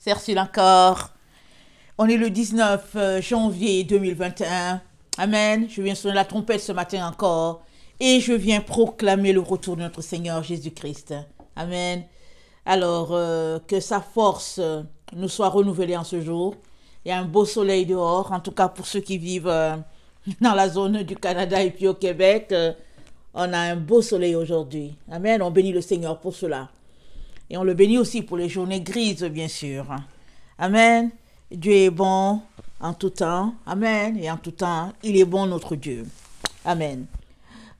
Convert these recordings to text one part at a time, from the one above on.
C'est reçu encore. On est le 19 janvier 2021. Amen. Je viens sonner la trompette ce matin encore. Et je viens proclamer le retour de notre Seigneur Jésus-Christ. Amen. Alors, que sa force nous soit renouvelée en ce jour. Il y a un beau soleil dehors. En tout cas, pour ceux qui vivent dans la zone du Canada et puis au Québec, on a un beau soleil aujourd'hui. Amen. On bénit le Seigneur pour cela. Et on le bénit aussi pour les journées grises, bien sûr. Amen. Dieu est bon en tout temps. Amen. Et en tout temps, il est bon notre Dieu. Amen.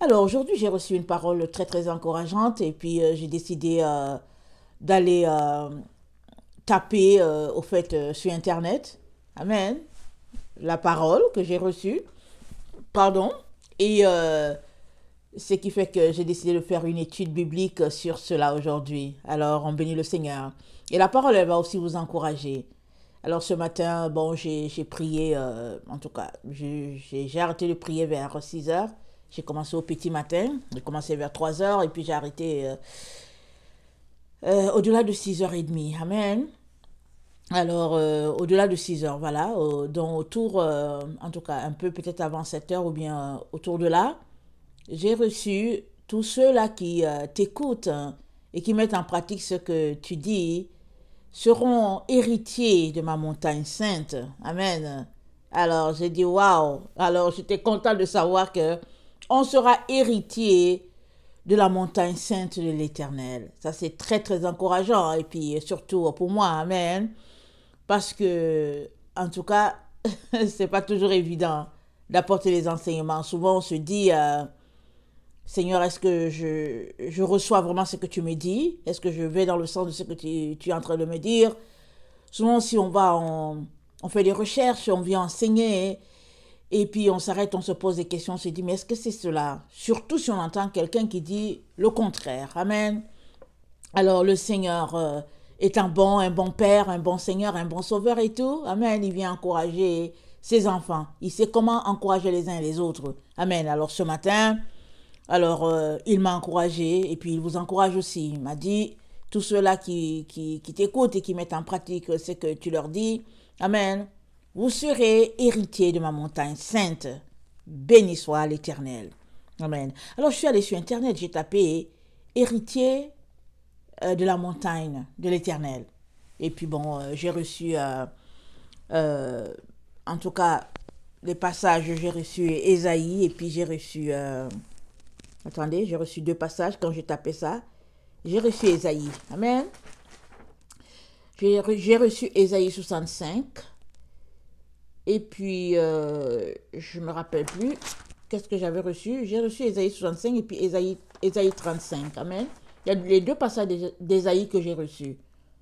Alors aujourd'hui, j'ai reçu une parole très très encourageante et puis j'ai décidé d'aller taper au fait sur Internet. Amen. La parole que j'ai reçue. Pardon. Et ce qui fait que j'ai décidé de faire une étude biblique sur cela aujourd'hui. Alors, on bénit le Seigneur. Et la parole, elle va aussi vous encourager. Alors, ce matin, bon, j'ai prié, en tout cas, j'ai arrêté de prier vers 6 heures. J'ai commencé au petit matin. J'ai commencé vers 3 heures et puis j'ai arrêté au-delà de 6h30. Amen. Alors, au-delà de 6 heures, voilà. Donc, autour, en tout cas, un peu peut-être avant 7 heures ou bien autour de là. J'ai reçu tous ceux-là qui t'écoutent et qui mettent en pratique ce que tu dis seront héritiers de ma montagne sainte. Amen. Alors, j'ai dit waouh. Alors, j'étais content de savoir que on sera héritier de la montagne sainte de l'Éternel. Ça, c'est très, très encourageant. Et puis, surtout pour moi, amen. Parce que, en tout cas, c'est pas toujours évident d'apporter les enseignements. Souvent, on se dit... Seigneur, est-ce que je reçois vraiment ce que tu me dis? Est-ce que je vais dans le sens de ce que tu es en train de me dire? Souvent, si on fait des recherches, on vient enseigner, et puis on s'arrête, on se pose des questions, on se dit, mais est-ce que c'est cela? Surtout si on entend quelqu'un qui dit le contraire. Amen. Alors, le Seigneur est un bon Père, un bon Seigneur, un bon Sauveur et tout. Amen. Il vient encourager ses enfants. Il sait comment encourager les uns et les autres. Amen. Alors, ce matin... Alors, il m'a encouragé et puis il vous encourage aussi. Il m'a dit, tous ceux-là qui t'écoutent et qui mettent en pratique ce que tu leur dis, Amen, vous serez héritiers de ma montagne sainte. Béni soit l'Éternel. Amen. Alors, je suis allée sur Internet, j'ai tapé héritier de la montagne de l'Éternel. Et puis, bon, j'ai reçu, en tout cas, les passages, j'ai reçu Ésaïe et puis j'ai reçu... Attendez, j'ai reçu 2 passages quand j'ai tapé ça. J'ai reçu Ésaïe. Amen. J'ai reçu Ésaïe 65. Et puis, je ne me rappelle plus. Qu'est-ce que j'avais reçu? J'ai reçu Ésaïe 65 et puis Ésaïe 35. Amen. Il y a les 2 passages d'Ésaïe que j'ai reçus.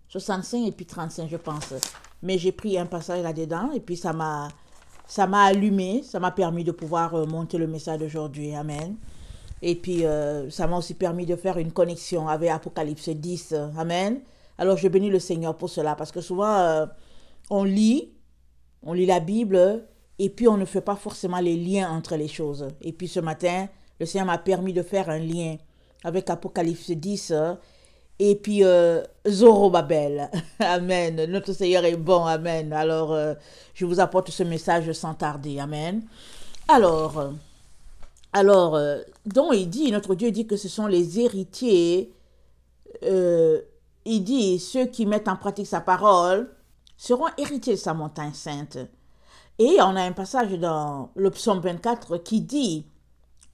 65 et puis 35, je pense. Mais j'ai pris un passage là-dedans et puis ça m'a allumé. Ça m'a permis de pouvoir monter le message d'aujourd'hui. Amen. Et puis, ça m'a aussi permis de faire une connexion avec Apocalypse 10. Amen. Alors, je bénis le Seigneur pour cela. Parce que souvent, on lit la Bible, et puis on ne fait pas forcément les liens entre les choses. Et puis, ce matin, le Seigneur m'a permis de faire un lien avec Apocalypse 10. Et puis, Zorobabel. Amen. Notre Seigneur est bon. Amen. Alors, je vous apporte ce message sans tarder. Amen. Alors, donc notre Dieu dit que ce sont les héritiers, il dit, ceux qui mettent en pratique sa parole seront héritiers de sa montagne sainte. Et on a un passage dans le psaume 24 qui dit,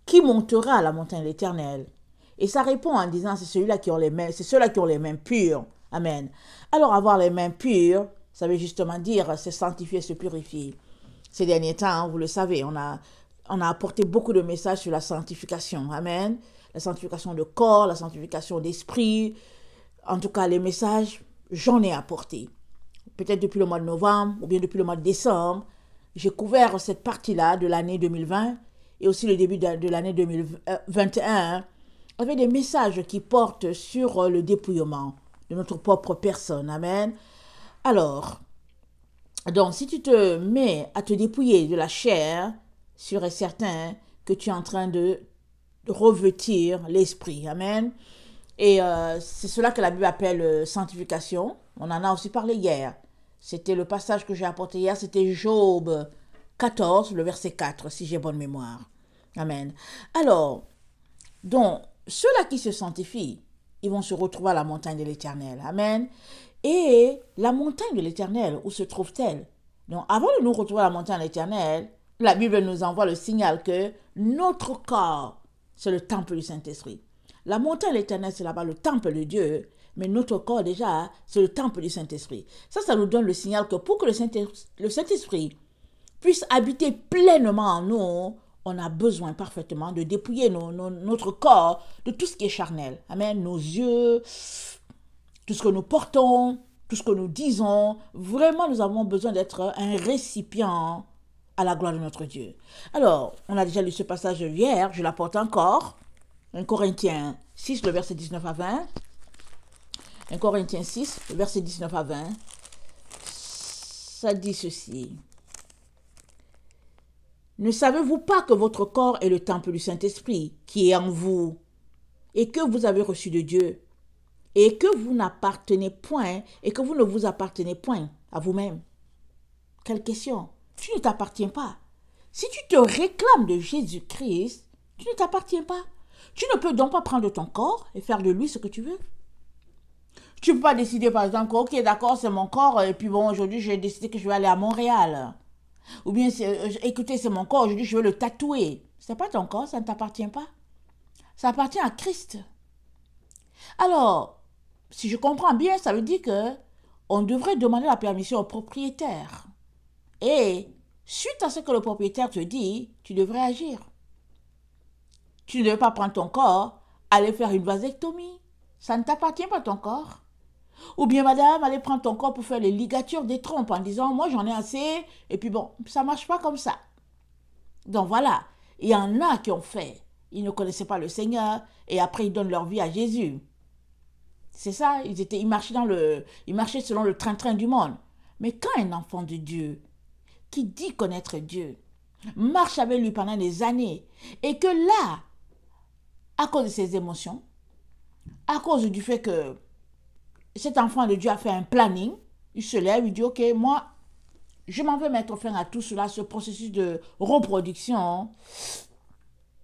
qui montera à la montagne de l'Éternel? Et ça répond en disant, c'est ceux-là qui ont les mains pures. Amen. Alors, avoir les mains pures, ça veut justement dire se sanctifier, se purifier. Ces derniers temps, hein, vous le savez, on a apporté beaucoup de messages sur la sanctification. Amen. La sanctification de corps, la sanctification d'esprit. En tout cas, les messages, j'en ai apporté. Peut-être depuis le mois de novembre ou bien depuis le mois de décembre, j'ai couvert cette partie-là de l'année 2020 et aussi le début de l'année 2021 avec des messages qui portent sur le dépouillement de notre propre personne. Amen. Alors, donc, si tu te mets à te dépouiller de la chair, sûr et certain que tu es en train de revêtir l'esprit. Amen. Et c'est cela que la Bible appelle sanctification. On en a aussi parlé hier. C'était le passage que j'ai apporté hier, c'était Job 14, le verset 4, si j'ai bonne mémoire. Amen. Alors, donc, ceux-là qui se sanctifient, ils vont se retrouver à la montagne de l'Éternel. Amen. Et la montagne de l'Éternel, où se trouve-t-elle? Donc, avant de nous retrouver à la montagne de l'Éternel, la Bible nous envoie le signal que notre corps, c'est le temple du Saint-Esprit. La montagne de l'Éternel, c'est là-bas le temple de Dieu, mais notre corps, déjà, c'est le temple du Saint-Esprit. Ça nous donne le signal que pour que le Saint-Esprit puisse habiter pleinement en nous, on a besoin parfaitement de dépouiller notre corps de tout ce qui est charnel. Amen. Nos yeux, tout ce que nous portons, tout ce que nous disons. Vraiment, nous avons besoin d'être un récipient à la gloire de notre Dieu. Alors, on a déjà lu ce passage hier, je l'apporte encore. 1 Corinthiens 6, le verset 19 à 20. 1 Corinthiens 6, le verset 19 à 20. Ça dit ceci. Ne savez-vous pas que votre corps est le temple du Saint-Esprit qui est en vous et que vous avez reçu de Dieu et que vous n'appartenez point et que vous ne vous appartenez point à vous-même? Quelle question? Tu ne t'appartiens pas. Si tu te réclames de Jésus-Christ, tu ne t'appartiens pas. Tu ne peux donc pas prendre ton corps et faire de lui ce que tu veux. Tu ne peux pas décider par exemple, ok d'accord c'est mon corps et puis bon aujourd'hui j'ai décidé que je vais aller à Montréal. Ou bien, écoutez, c'est mon corps, aujourd'hui je veux le tatouer. Ce n'est pas ton corps, ça ne t'appartient pas. Ça appartient à Christ. Alors, si je comprends bien, ça veut dire que on devrait demander la permission au propriétaire. Et suite à ce que le propriétaire te dit, tu devrais agir. Tu ne devrais pas prendre ton corps, aller faire une vasectomie. Ça ne t'appartient pas ton corps. Ou bien, madame, allez prendre ton corps pour faire les ligatures des trompes en disant, moi j'en ai assez, et puis bon, ça ne marche pas comme ça. Donc voilà, il y en a qui ont fait. Ils ne connaissaient pas le Seigneur, et après ils donnent leur vie à Jésus. C'est ça, ils marchaient selon le train-train du monde. Mais quand un enfant de Dieu, qui dit connaître Dieu, marche avec lui pendant des années, et que là, à cause de ses émotions, à cause du fait que cet enfant de Dieu a fait un planning, il se lève, il dit, ok, moi, je m'en vais mettre fin à tout cela, ce processus de reproduction.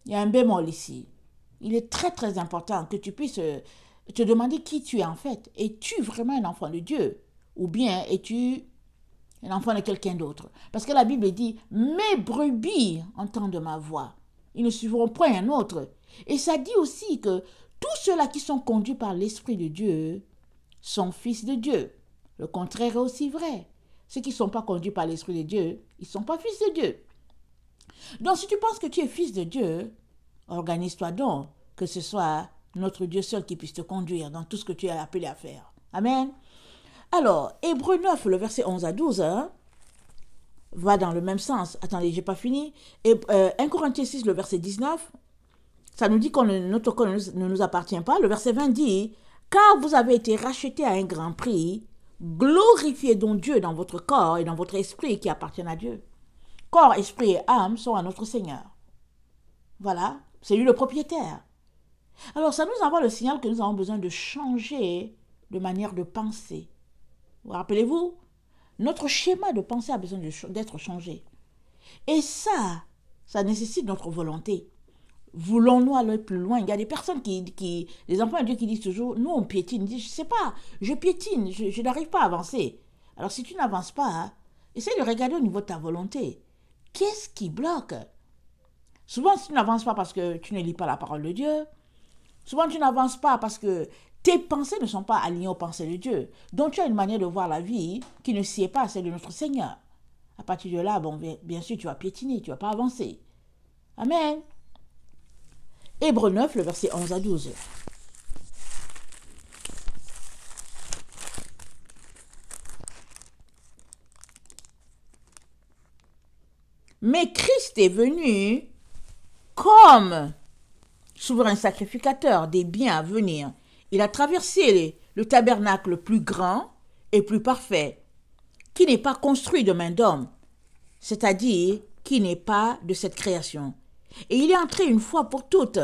Il y a un bémol ici. Il est très très important que tu puisses te demander qui tu es en fait. Es-tu vraiment un enfant de Dieu? Ou bien es-tu un enfant de quelqu'un d'autre? Parce que la Bible dit, mes brebis entendent ma voix. Ils ne suivront point un autre. Et ça dit aussi que tous ceux-là qui sont conduits par l'Esprit de Dieu sont fils de Dieu. Le contraire est aussi vrai. Ceux qui ne sont pas conduits par l'Esprit de Dieu, ils ne sont pas fils de Dieu. Donc si tu penses que tu es fils de Dieu, organise-toi donc que ce soit notre Dieu seul qui puisse te conduire dans tout ce que tu es appelé à faire. Amen. Alors, Hébreux 9, le verset 11 à 12, va dans le même sens. Attendez, j'ai pas fini. 1 Corinthiens 6, le verset 19, ça nous dit que notre corps ne nous appartient pas. Le verset 20 dit, car vous avez été rachetés à un grand prix, glorifiez donc Dieu dans votre corps et dans votre esprit qui appartiennent à Dieu. Corps, esprit et âme sont à notre Seigneur. Voilà, c'est lui le propriétaire. Alors ça nous envoie le signal que nous avons besoin de changer de manière de penser. Vous rappelez-vous, notre schéma de pensée a besoin d'être changé. Et ça nécessite notre volonté. Voulons-nous aller plus loin? Il y a des personnes les enfants de Dieu qui disent toujours, nous on piétine. Ils disent, je ne sais pas, je piétine, je n'arrive pas à avancer. Alors si tu n'avances pas, essaye de regarder au niveau de ta volonté. Qu'est-ce qui bloque? Souvent tu n'avances pas parce que tu ne lis pas la parole de Dieu. Souvent tu n'avances pas parce que tes pensées ne sont pas alignées aux pensées de Dieu. Donc tu as une manière de voir la vie qui ne sied pas à celle de notre Seigneur. À partir de là, bon, bien sûr tu vas piétiner, tu ne vas pas avancer. Amen. Hébreux 9, le verset 11 à 12. Mais Christ est venu comme souverain sacrificateur des biens à venir. Il a traversé le tabernacle plus grand et plus parfait, qui n'est pas construit de main d'homme, c'est-à-dire qui n'est pas de cette création. Et il est entré une fois pour toutes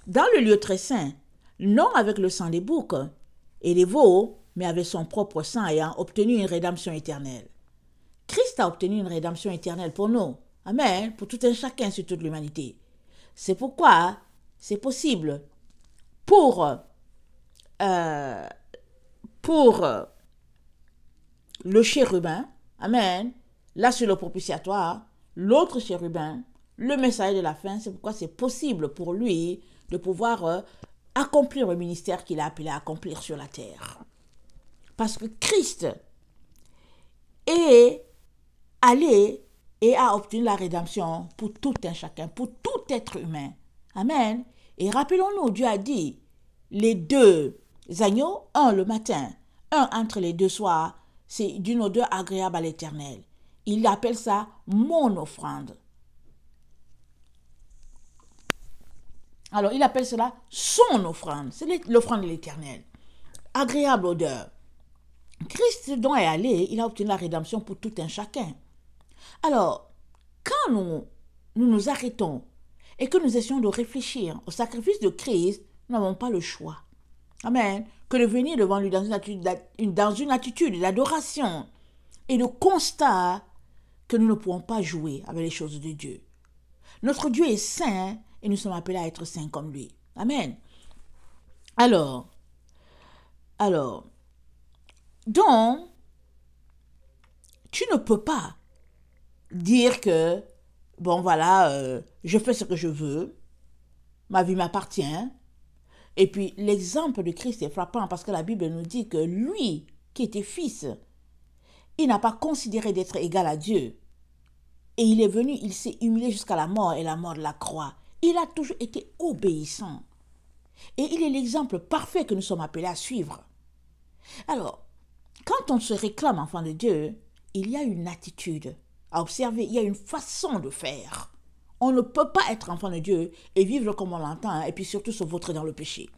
dans le lieu très saint, non avec le sang des boucs et des veaux, mais avec son propre sang ayant obtenu une rédemption éternelle. Christ a obtenu une rédemption éternelle pour nous. Amen. Pour tout un chacun sur toute l'humanité. C'est pourquoi c'est possible pour le chérubin, amen, là sur le propitiatoire, l'autre chérubin, le messager de la fin, c'est pourquoi c'est possible pour lui de pouvoir accomplir le ministère qu'il a appelé à accomplir sur la terre. Parce que Christ est allé et a obtenu la rédemption pour tout un chacun, pour tout être humain. Amen. Et rappelons-nous, Dieu a dit, les 2 agneaux, un le matin, un entre les 2 soirs, c'est d'une odeur agréable à l'Éternel. Il appelle ça mon offrande. Alors, il appelle cela son offrande. C'est l'offrande de l'Éternel. Agréable odeur. Christ dont est allé, il a obtenu la rédemption pour tout un chacun. Alors, quand nous arrêtons et que nous essayons de réfléchir au sacrifice de Christ, nous n'avons pas le choix. Amen. Que de venir devant lui dans une attitude d'adoration et de constat que nous ne pouvons pas jouer avec les choses de Dieu. Notre Dieu est saint et nous sommes appelés à être saints comme lui. Amen. Alors, donc, tu ne peux pas dire que, bon voilà, je fais ce que je veux, ma vie m'appartient. Et puis l'exemple de Christ est frappant parce que la Bible nous dit que lui, qui était fils, il n'a pas considéré d'être égal à Dieu. Et il est venu, il s'est humilié jusqu'à la mort et la mort de la croix. Il a toujours été obéissant. Et il est l'exemple parfait que nous sommes appelés à suivre. Alors, quand on se réclame enfant de Dieu, il y a une attitude à observer, il y a une façon de faire. On ne peut pas être enfant de Dieu et vivre comme on l'entend, et puis surtout se vautrer dans le péché.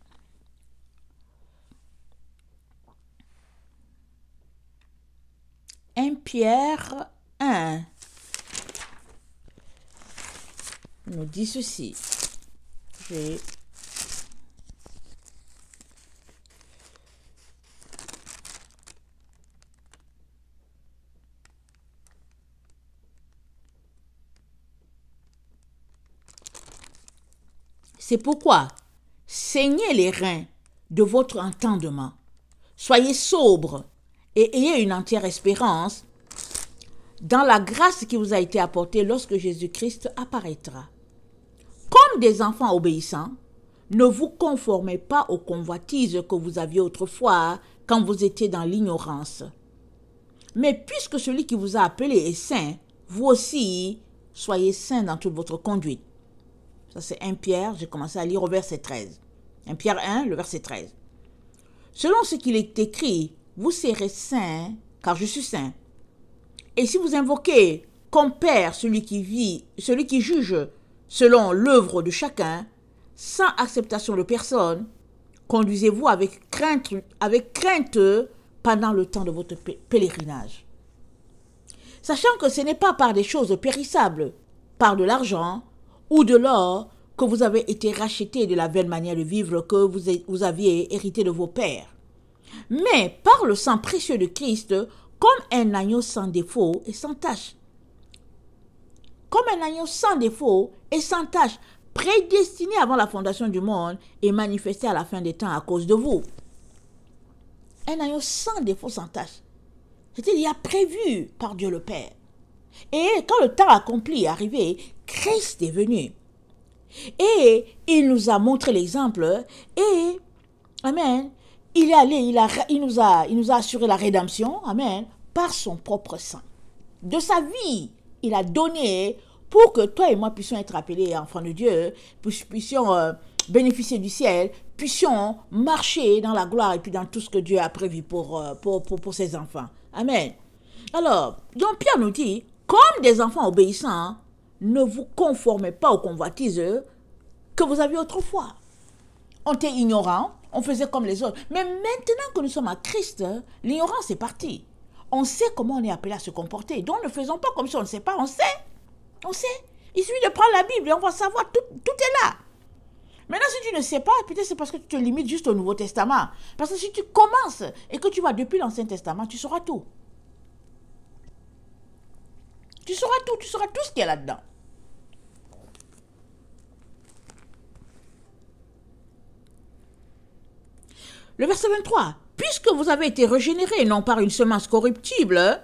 Pierre 1 nous dit ceci. C'est pourquoi, saignez les reins de votre entendement, soyez sobres et ayez une entière espérance dans la grâce qui vous a été apportée lorsque Jésus-Christ apparaîtra. Comme des enfants obéissants, ne vous conformez pas aux convoitises que vous aviez autrefois quand vous étiez dans l'ignorance. Mais puisque celui qui vous a appelé est saint, vous aussi, soyez saints dans toute votre conduite. Ça, c'est 1 Pierre, j'ai commencé à lire au verset 13. 1 Pierre 1, le verset 13. Selon ce qu'il est écrit, vous serez saints, car je suis saint. Et si vous invoquez comme Père celui qui juge selon l'œuvre de chacun, sans acceptation de personne, conduisez-vous avec crainte pendant le temps de votre pèlerinage. Sachant que ce n'est pas par des choses périssables, par de l'argent ou de l'or, que vous avez été rachetés de la vaine manière de vivre que vous aviez hérité de vos pères, mais par le sang précieux de Christ, comme un agneau sans défaut et sans tache. Comme un agneau sans défaut et sans tache, prédestiné avant la fondation du monde et manifesté à la fin des temps à cause de vous. Un agneau sans défaut, sans tache. C'est-à-dire, il a prévu par Dieu le Père. Et quand le temps accompli est arrivé, Christ est venu. Et il nous a montré l'exemple. Et, amen, il est allé, il nous a assuré la rédemption, amen, par son propre sang. De sa vie, il a donné pour que toi et moi puissions être appelés enfants de Dieu, puissions bénéficier du ciel, puissions marcher dans la gloire et puis dans tout ce que Dieu a prévu pour ses enfants. Amen. Alors, donc Pierre nous dit, comme des enfants obéissants, ne vous conformez pas aux convoitises que vous aviez autrefois. On était ignorants, on faisait comme les autres. Mais maintenant que nous sommes à Christ, l'ignorance est partie. On sait comment on est appelé à se comporter. Donc ne faisons pas comme si on ne sait pas, on sait. On sait. Il suffit de prendre la Bible et on va savoir, tout est là. Maintenant, si tu ne sais pas, peut-être c'est parce que tu te limites juste au Nouveau Testament. Parce que si tu commences et que tu vas depuis l'Ancien Testament, tu sauras tout. Tu sauras tout ce qu'il y a là-dedans. Le verset 23. Puisque vous avez été régénérés, non par une semence corruptible,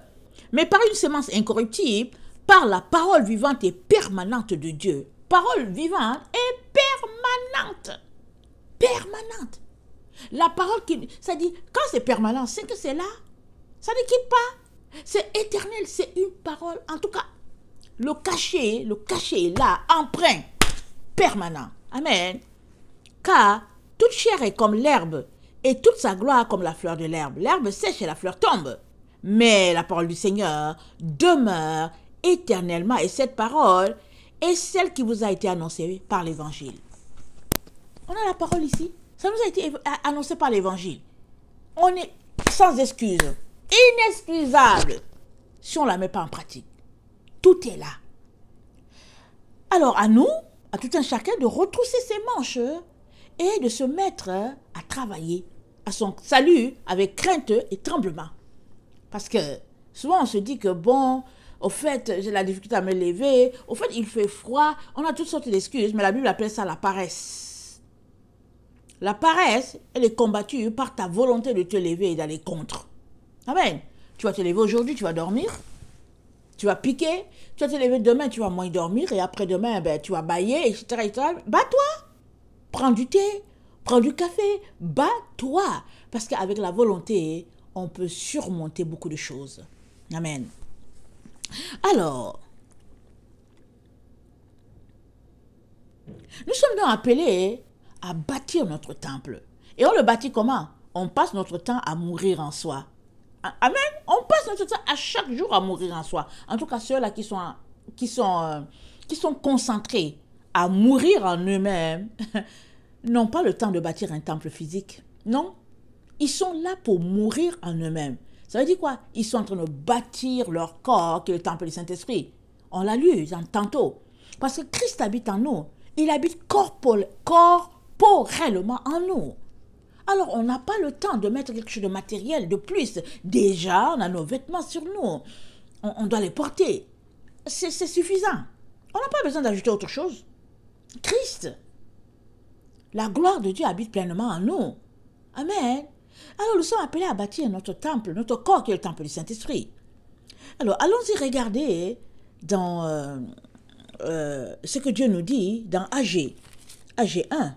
mais par une semence incorruptible, par la parole vivante et permanente de Dieu. Parole vivante et permanente. Permanente. La parole qui... Ça dit, quand c'est permanent, c'est que c'est là. Ça ne quitte pas. C'est éternel, c'est une parole. En tout cas, le cachet est là, emprunt, permanent. Amen. Car toute chair est comme l'herbe, et toute sa gloire comme la fleur de l'herbe. L'herbe sèche et la fleur tombe. Mais la parole du Seigneur demeure éternellement. Et cette parole est celle qui vous a été annoncée par l'Évangile. On a la parole ici. Ça nous a été annoncé par l'Évangile. On est sans excuse. Inexcusable. Si on ne la met pas en pratique. Tout est là. Alors à nous, à tout un chacun, de retrousser ses manches et de se mettre à travailler à son salut avec crainte et tremblement. Parce que souvent on se dit que bon, au fait, j'ai la difficulté à me lever, au fait, il fait froid, on a toutes sortes d'excuses, mais la Bible appelle ça la paresse. La paresse, elle est combattue par ta volonté de te lever et d'aller contre. Amen. Tu vas te lever aujourd'hui, tu vas dormir, tu vas piquer, tu vas te lever demain, tu vas moins dormir, et après-demain, ben, tu vas bailler, etc. Bats-toi. Prends du thé, prends du café, bats-toi. Parce qu'avec la volonté, on peut surmonter beaucoup de choses. Amen. Alors, nous sommes donc appelés à bâtir notre temple. Et on le bâtit comment? On passe notre temps à mourir en soi. Amen. On passe notre temps à chaque jour à mourir en soi. En tout cas, ceux-là qui sont concentrés à mourir en eux-mêmes n'ont pas le temps de bâtir un temple physique. Non. Ils sont là pour mourir en eux-mêmes. Ça veut dire quoi? Ils sont en train de bâtir leur corps, qui est le temple du Saint-Esprit. On l'a lu tantôt. Parce que Christ habite en nous. Il habite corporellement en nous. Alors, on n'a pas le temps de mettre quelque chose de matériel de plus. Déjà, on a nos vêtements sur nous. On doit les porter. C'est suffisant. On n'a pas besoin d'ajouter autre chose. Christ, la gloire de Dieu habite pleinement en nous. Amen. Alors, nous sommes appelés à bâtir notre temple, notre corps qui est le temple du Saint-Esprit. Alors, allons-y regarder dans ce que Dieu nous dit dans AG. AG 1.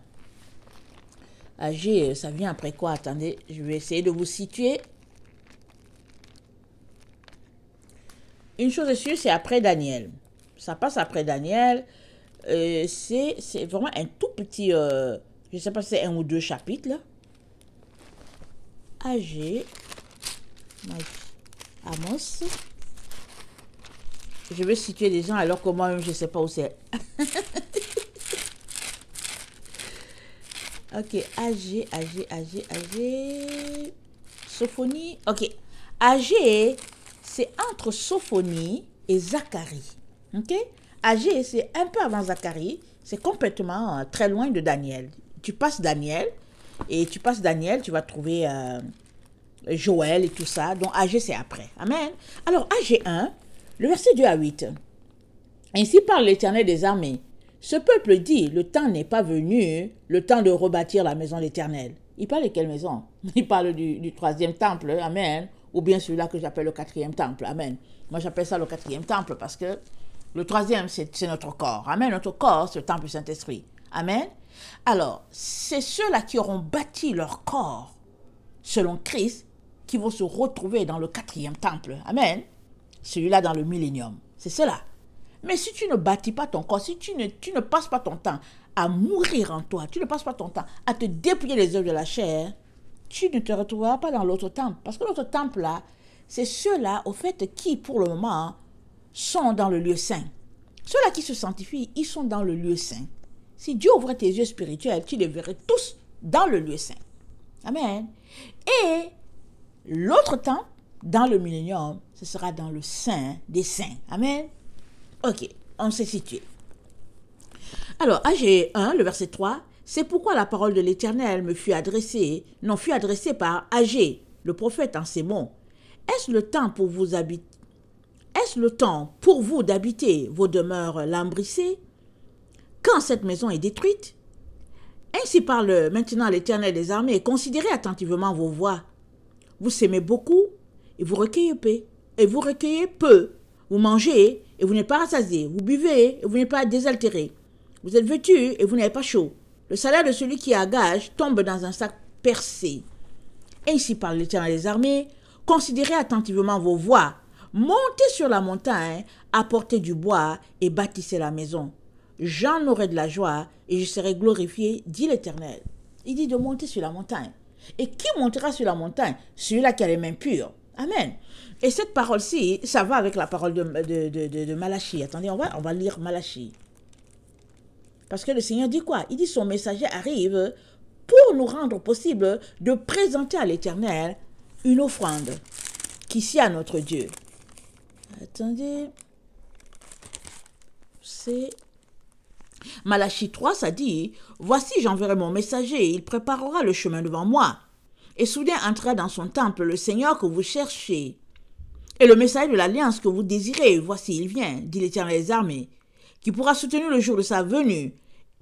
AG, ça vient après quoi? Attendez, je vais essayer de vous situer. Une chose est sûre, c'est après Daniel. Ça passe après Daniel. C'est vraiment un tout petit... je ne sais pas si c'est un ou deux chapitres, là. AG, Amos. Je vais situer les gens alors que moi-même, je ne sais pas où c'est. Ok, AG. Sophonie. Ok. AG, c'est entre Sophonie et Zacharie. Ok. AG, c'est un peu avant Zacharie. C'est complètement très loin de Daniel. Tu passes Daniel. Et tu passes Daniel, tu vas trouver Joël et tout ça. Donc AG, c'est après. Amen. Alors AG 1, le verset 2 à 8. Ainsi parle l'Éternel des armées. Ce peuple dit, le temps n'est pas venu, le temps de rebâtir la maison de l'Éternel. Il parle de quelle maison? Il parle du troisième temple. Amen. Ou bien celui-là que j'appelle le quatrième temple. Amen. Moi, j'appelle ça le quatrième temple parce que le troisième, c'est notre corps. Amen. Notre corps, c'est le temple du Saint-Esprit. Amen. Alors, c'est ceux-là qui auront bâti leur corps selon Christ qui vont se retrouver dans le quatrième temple. Amen. Celui-là dans le millénium. C'est cela. Mais si tu ne bâtis pas ton corps, si tu ne passes pas ton temps à mourir en toi, tu ne passes pas ton temps à te dépouiller les œuvres de la chair, tu ne te retrouveras pas dans l'autre temple. Parce que l'autre temple-là, c'est ceux-là, au fait, qui, pour le moment, sont dans le lieu saint. Ceux-là qui se sanctifient, ils sont dans le lieu saint. Si Dieu ouvrait tes yeux spirituels, tu les verrais tous dans le lieu saint. Amen. Et l'autre temple, dans le millénium, ce sera dans le saint des saints. Amen. Ok, on s'est situé. Alors, AG 1, le verset 3. C'est pourquoi la parole de l'Éternel me fut adressée, non fut adressée par Agé, le prophète en ces mots. Est-ce le temps pour vous habiter? Est-ce le temps pour vous d'habiter vos demeures lambrissées quand cette maison est détruite? Ainsi parle maintenant l'Éternel des armées. Considérez attentivement vos voies. Vous s'aimez beaucoup et vous recueillez peu. Vous mangez et vous n'êtes pas rassasié. Vous buvez et vous n'êtes pas désaltéré. Vous êtes vêtus et vous n'avez pas chaud. Le salaire de celui qui est à gage tombe dans un sac percé. Ainsi parle l'Éternel des armées. Considérez attentivement vos voies. Montez sur la montagne, apportez du bois et bâtissez la maison. J'en aurai de la joie et je serai glorifié, dit l'Éternel. Il dit de monter sur la montagne. Et qui montera sur la montagne? Celui-là qui a les mains pures. Amen. Et cette parole-ci, ça va avec la parole de Malachie. Attendez, on va lire Malachie. Parce que le Seigneur dit quoi? Il dit son messager arrive pour nous rendre possible de présenter à l'Éternel une offrande qui sied à notre Dieu. Attendez. C'est Malachie 3, ça dit, « Voici, j'enverrai mon messager, il préparera le chemin devant moi. Et soudain entrera dans son temple le Seigneur que vous cherchez. Et le messager de l'alliance que vous désirez, voici, il vient, dit l'Éternel des armées, qui pourra soutenir le jour de sa venue,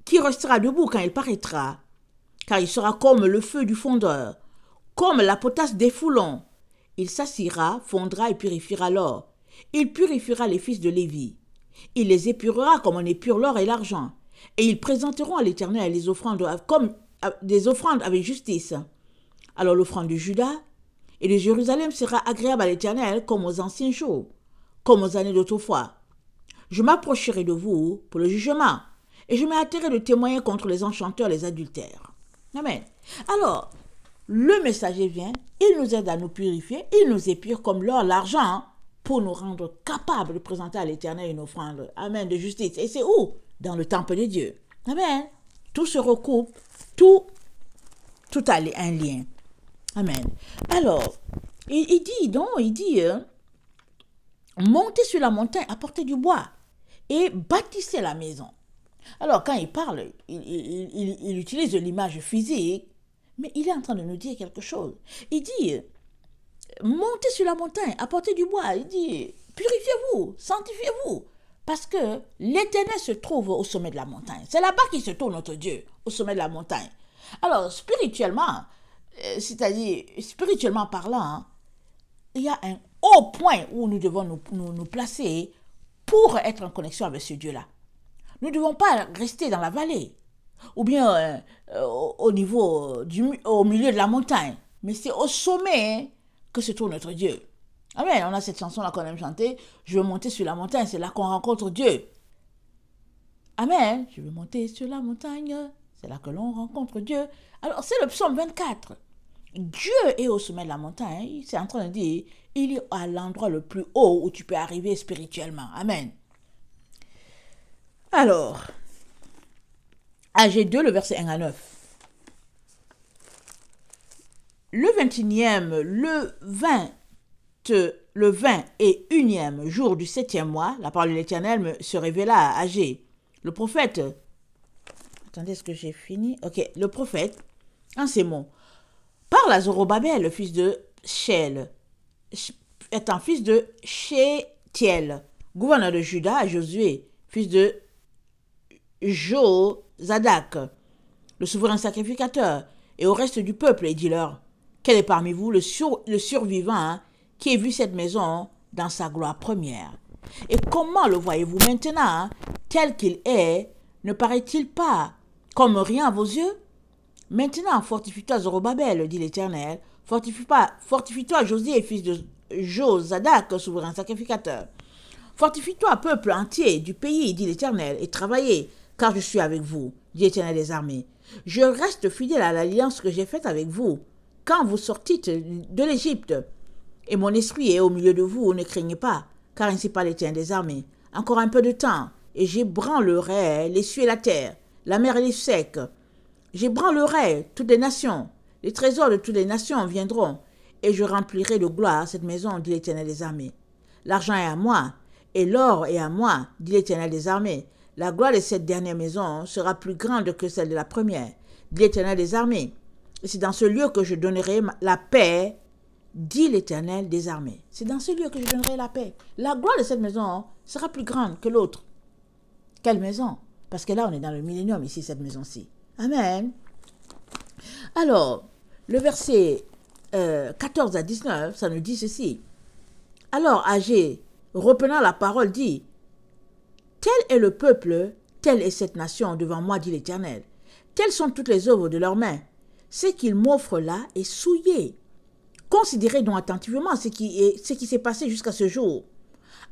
qui restera debout quand il paraîtra, car il sera comme le feu du fondeur, comme la potasse des foulons. Il s'assira, fondra et purifiera l'or. Il purifiera les fils de Lévi. Il les épurera comme on épure l'or et l'argent. Et ils présenteront à l'Éternel les offrandes comme des offrandes avec justice. Alors l'offrande de Juda et de Jérusalem sera agréable à l'Éternel comme aux anciens jours, comme aux années d'autrefois. Je m'approcherai de vous pour le jugement, et je m'hâterai de témoigner contre les enchanteurs, les adultères. Amen. Alors, le messager vient, il nous aide à nous purifier, il nous épure comme l'or, l'argent, pour nous rendre capables de présenter à l'Éternel une offrande, amen, de justice. Et c'est où? Dans le temple de Dieu. Amen. Tout se recoupe, tout a un lien. Amen. Alors, il dit, montez sur la montagne, apportez du bois et bâtissez la maison. Alors, quand il parle, il utilise l'image physique, mais il est en train de nous dire quelque chose. Il dit, montez sur la montagne, apportez du bois. Il dit, purifiez-vous, sanctifiez-vous. Parce que l'Éternel se trouve au sommet de la montagne. C'est là-bas qu'il se trouve notre Dieu, au sommet de la montagne. Alors, spirituellement, c'est-à-dire, spirituellement parlant, il y a un haut point où nous devons nous placer pour être en connexion avec ce Dieu-là. Nous ne devons pas rester dans la vallée ou bien au milieu de la montagne, mais c'est au sommet que se trouve notre Dieu. Amen. On a cette chanson-là qu'on aime chanter. Je veux monter sur la montagne, c'est là qu'on rencontre Dieu. Amen. Je veux monter sur la montagne, c'est là que l'on rencontre Dieu. Alors, c'est le psaume 24. Dieu est au sommet de la montagne. C'est en train de dire, il est à l'endroit le plus haut où tu peux arriver spirituellement. Amen. Alors, AG2, le verset 1 à 9. Le 21e, le 21e jour du 7e mois, la parole de l'Éternel se révéla à Agé. Le prophète, attendez, est-ce que j'ai fini? Ok, le prophète, en ces mots, parle à Zorobabel, le fils de Shel, étant fils de Shétiel, gouverneur de Juda, à Josué, fils de Jozadak, le souverain sacrificateur, et au reste du peuple, et dis-leur, quel est parmi vous le survivant qui ait vu cette maison dans sa gloire première? Et comment le voyez-vous maintenant, tel qu'il est, ne paraît-il pas comme rien à vos yeux? Maintenant, fortifie-toi Zorobabel, dit l'Éternel, fortifie-toi Josué, fils de Jozadak, souverain sacrificateur. Fortifie-toi, peuple entier du pays, dit l'Éternel, et travaillez, car je suis avec vous, dit l'Éternel des armées. Je reste fidèle à l'alliance que j'ai faite avec vous, quand vous sortîtes de l'Égypte. Et mon esprit est au milieu de vous, ne craignez pas, car ainsi parle l'Éternel des armées. Encore un peu de temps, et j'ébranlerai les cieux et la terre, la mer et les secs. J'ébranlerai toutes les nations, les trésors de toutes les nations viendront, et je remplirai de gloire cette maison, dit l'Éternel des armées. L'argent est à moi, et l'or est à moi, dit l'Éternel des armées. La gloire de cette dernière maison sera plus grande que celle de la première, dit l'Éternel des armées. Et c'est dans ce lieu que je donnerai la paix, dit l'Éternel des armées. C'est dans ce lieu que je donnerai la paix. La gloire de cette maison sera plus grande que l'autre. Quelle maison? Parce que là, on est dans le millénium ici, cette maison-ci. Amen. Alors, le verset 14 à 19, ça nous dit ceci. Alors Agé, reprenant la parole, dit, tel est le peuple, telle est cette nation devant moi, dit l'Éternel. Telles sont toutes les œuvres de leurs mains. Ce qu'ils m'offrent là est souillé. Considérez donc attentivement ce qui s'est passé jusqu'à ce jour.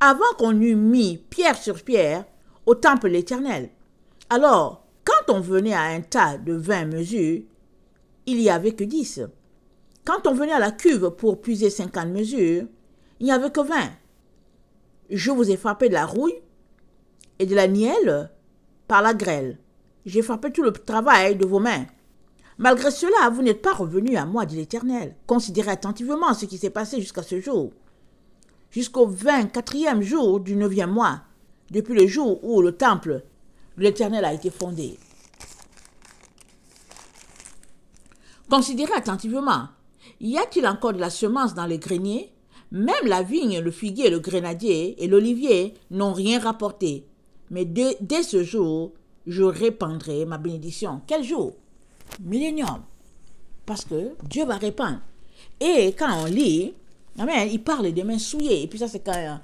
Avant qu'on eût mis pierre sur pierre au temple de l'Éternel. Alors, quand on venait à un tas de 20 mesures, il n'y avait que 10. Quand on venait à la cuve pour puiser 50 mesures, il n'y avait que 20. Je vous ai frappé de la rouille et de la nielle par la grêle. J'ai frappé tout le travail de vos mains. Malgré cela, vous n'êtes pas revenus à moi, dit l'Éternel. Considérez attentivement ce qui s'est passé jusqu'à ce jour. Jusqu'au 24e jour du 9e mois, depuis le jour où le temple de l'Éternel a été fondé. Considérez attentivement. Y a-t-il encore de la semence dans les greniers? Même la vigne, le figuier, le grenadier et l'olivier n'ont rien rapporté. Mais dès ce jour, je répandrai ma bénédiction. Quel jour? Millénium. Parce que Dieu va répandre. Et quand on lit, amen, il parle des mains souillées. Et puis ça, c'est quand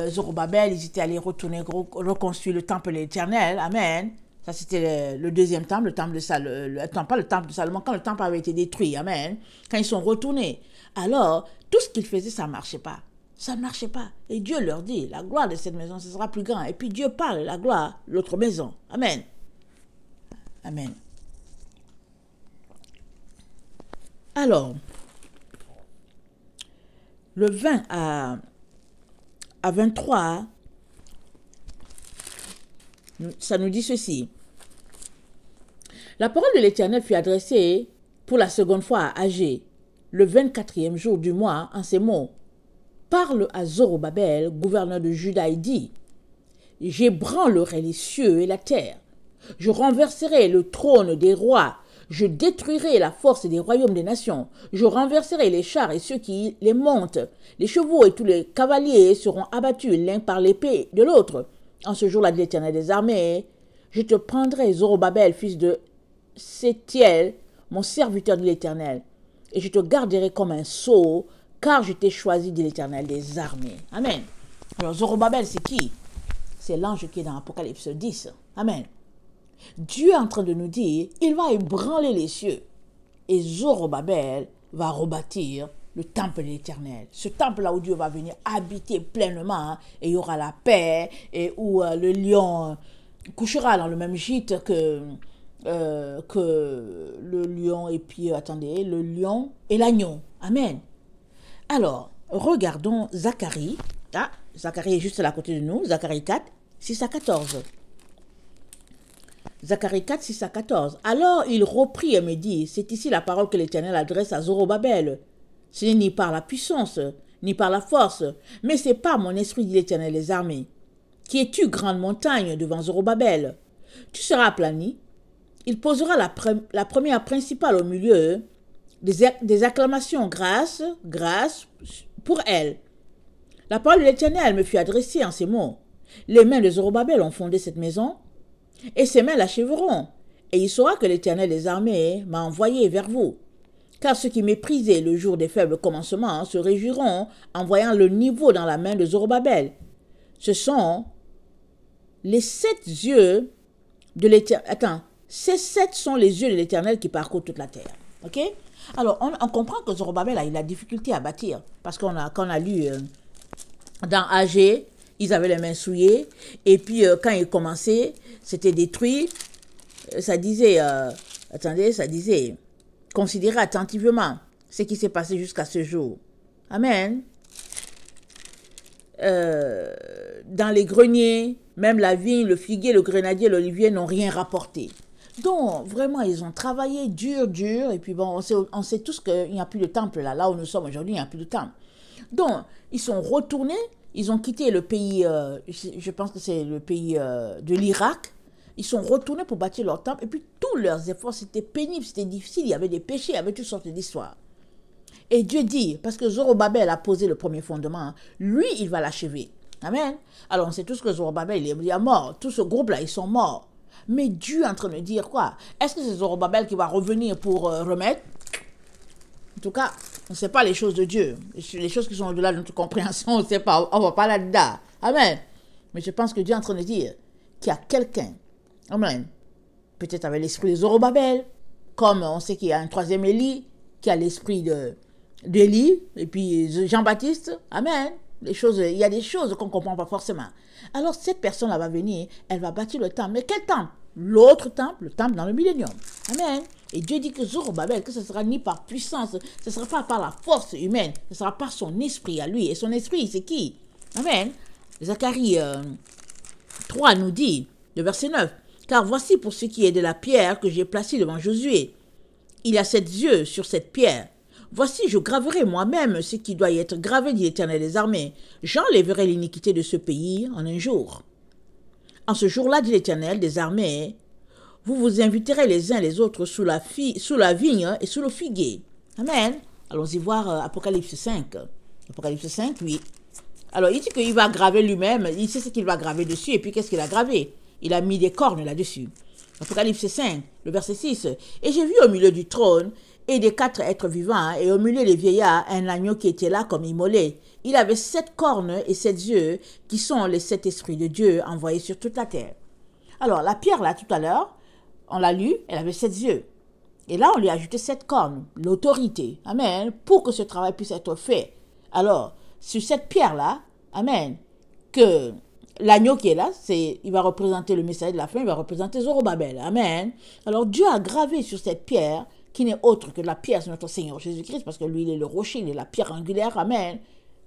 Zorobabel, ils étaient allés retourner, reconstruire le temple de l'Éternel. Amen. Ça, c'était le deuxième temple, le temple de Salomon. Pas le temple de Salomon, quand le temple avait été détruit. Amen. Quand ils sont retournés. Alors, tout ce qu'ils faisaient, ça ne marchait pas. Ça ne marchait pas. Et Dieu leur dit, la gloire de cette maison, ce sera plus grand. Et puis Dieu parle, la gloire, l'autre maison. Amen. Amen. Alors, le 20 à 23, ça nous dit ceci. La parole de l'Éternel fut adressée pour la seconde fois à Agé, le 24e jour du mois, en ces mots. Parle à Zorobabel, gouverneur de Juda, et dit, j'ébranlerai les cieux et la terre. Je renverserai le trône des rois. Je détruirai la force des royaumes des nations. Je renverserai les chars et ceux qui les montent. Les chevaux et tous les cavaliers seront abattus l'un par l'épée de l'autre. En ce jour-là, dit l'Éternel des armées, je te prendrai, Zorobabel, fils de Sétiel, mon serviteur, dit l'Éternel, et je te garderai comme un sceau, car je t'ai choisi, dit l'Éternel des armées. Amen. Alors, Zorobabel, c'est qui? C'est l'ange qui est dans Apocalypse 10. Amen. Dieu est en train de nous dire, il va ébranler les cieux. Et Zorobabel va rebâtir le temple de l'Éternel. Ce temple-là où Dieu va venir habiter pleinement, et il y aura la paix, et où le lion couchera dans le même gîte que le lion, et puis, attendez, le lion et l'agneau. Amen. Alors, regardons Zacharie. Ah, Zacharie est juste à côté de nous. Zacharie 4, 6 à 14. Zacharie 4, 6 à 14. Alors il reprit et me dit, c'est ici la parole que l'Éternel adresse à Zorobabel. Ce n'est ni par la puissance, ni par la force, mais c'est par mon esprit, dit l'Éternel des armées. Qui es-tu, grande montagne, devant Zorobabel? Tu seras aplani. Il posera la première principale au milieu, des acclamations grâce pour elle. La parole de l'Éternel me fut adressée en ces mots. Les mains de Zorobabel ont fondé cette maison, et ses mains l'achèveront. Et il saura que l'Éternel des armées m'a envoyé vers vous. Car ceux qui méprisaient le jour des faibles commencements se réjouiront en voyant le niveau dans la main de Zorobabel. Ce sont les 7 yeux de l'Éternel. Attends, ces 7 sont les yeux de l'Éternel qui parcourent toute la terre. Ok? Alors, on comprend que Zorobabel a eu la difficulté à bâtir. Parce quand on a lu dans Agé, ils avaient les mains souillées. Et puis, quand ils commençaient, c'était détruit. Ça disait, ça disait, considérez attentivement ce qui s'est passé jusqu'à ce jour. Amen. Dans les greniers, même la vigne, le figuier, le grenadier, l'olivier n'ont rien rapporté. Donc, vraiment, ils ont travaillé dur. Et puis, bon, on sait tous qu'il n'y a plus de temple là. Là où nous sommes aujourd'hui, il n'y a plus de temple. Donc, ils sont retournés. Ils ont quitté le pays, je pense que c'est le pays de l'Irak. Ils sont retournés pour bâtir leur temple. Et puis tous leurs efforts, c'était pénible, c'était difficile. Il y avait des péchés, il y avait toutes sortes d'histoires. Et Dieu dit, parce que Zorobabel a posé le premier fondement, lui, il va l'achever. Amen. Alors on sait tous que Zorobabel, il est mort. Tout ce groupe-là, ils sont morts. Mais Dieu est en train de dire quoi? Est-ce que c'est Zorobabel qui va revenir pour remettre? En tout cas, on ne sait pas les choses de Dieu. Les choses qui sont au-delà de notre compréhension, on ne sait pas. On ne va pas là-dedans. Amen. Mais je pense que Dieu est en train de dire qu'il y a quelqu'un, amen, peut-être avec l'esprit de Zorobabel, comme on sait qu'il y a un troisième Élie, qui a l'esprit d'Élie, et puis Jean-Baptiste. Amen. Il y a des choses qu'on ne comprend pas forcément. Alors cette personne-là va venir, elle va bâtir le temple. Mais quel temple? L'autre temple, le temple dans le millénium. Amen. Et Dieu dit que Zorobabel, que ce ne sera ni par puissance, ce ne sera pas par la force humaine, ce sera par son esprit à lui. Et son esprit, c'est qui? Amen. Zacharie 3 nous dit, le verset 9, « Car voici pour ce qui est de la pierre que j'ai placée devant Josué. Il y a 7 yeux sur cette pierre. Voici, je graverai moi-même ce qui doit y être gravé, dit l'Éternel des armées. J'enlèverai l'iniquité de ce pays en un jour. En ce jour-là, dit l'Éternel des armées, vous vous inviterez les uns les autres sous la vigne et sous le figuier. » Amen. Allons-y voir Apocalypse 5. Apocalypse 5, oui. Alors, il dit qu'il va graver lui-même, il sait ce qu'il va graver dessus, et puis qu'est-ce qu'il a gravé? Il a mis des cornes là-dessus. Apocalypse 5, le verset 6. « Et j'ai vu au milieu du trône et des 4 êtres vivants, et au milieu des vieillards, un agneau qui était là comme immolé. Il avait 7 cornes et 7 yeux, qui sont les 7 esprits de Dieu envoyés sur toute la terre. » Alors, la pierre là, tout à l'heure, on l'a lu, elle avait 7 yeux. Et là, on lui a ajouté 7 cornes, l'autorité. Amen. Pour que ce travail puisse être fait. Alors, sur cette pierre-là, amen, que l'agneau qui est là, il va représenter le messager de la fin, il va représenter Zorobabel. Amen. Alors, Dieu a gravé sur cette pierre, qui n'est autre que la pierre, c'est notre Seigneur Jésus-Christ, parce que lui, il est le rocher, il est la pierre angulaire. Amen.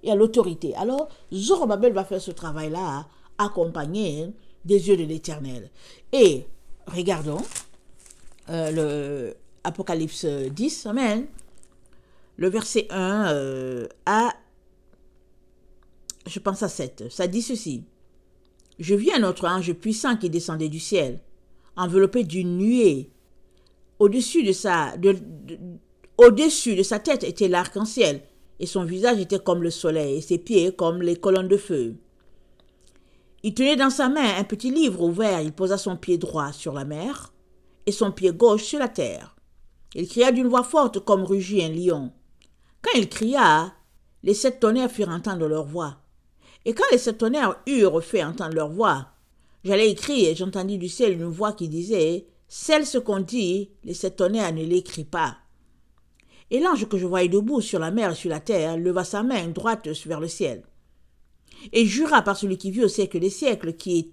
Il y a l'autorité. Alors, Zorobabel va faire ce travail-là, accompagné des yeux de l'Éternel. Et regardons le Apocalypse 10, amen, le verset 1 je pense à 7. Ça dit ceci. « Je vis un autre ange puissant qui descendait du ciel, enveloppé d'une nuée. Au-dessus de sa tête était l'arc-en-ciel, et son visage était comme le soleil, et ses pieds comme les colonnes de feu. Il tenait dans sa main un petit livre ouvert, il posa son pied droit sur la mer, et son pied gauche sur la terre. Il cria d'une voix forte comme rugit un lion. Quand il cria, les 7 tonnerres firent entendre leur voix. Et quand les 7 tonnerres eurent fait entendre leur voix, j'allais écrire et j'entendis du ciel une voix qui disait « Celle ce qu'on dit, les 7 tonnerres ne l'écrit pas. » Et l'ange que je voyais debout sur la mer et sur la terre leva sa main droite vers le ciel. Et jura par celui qui vit au siècle des siècles, qui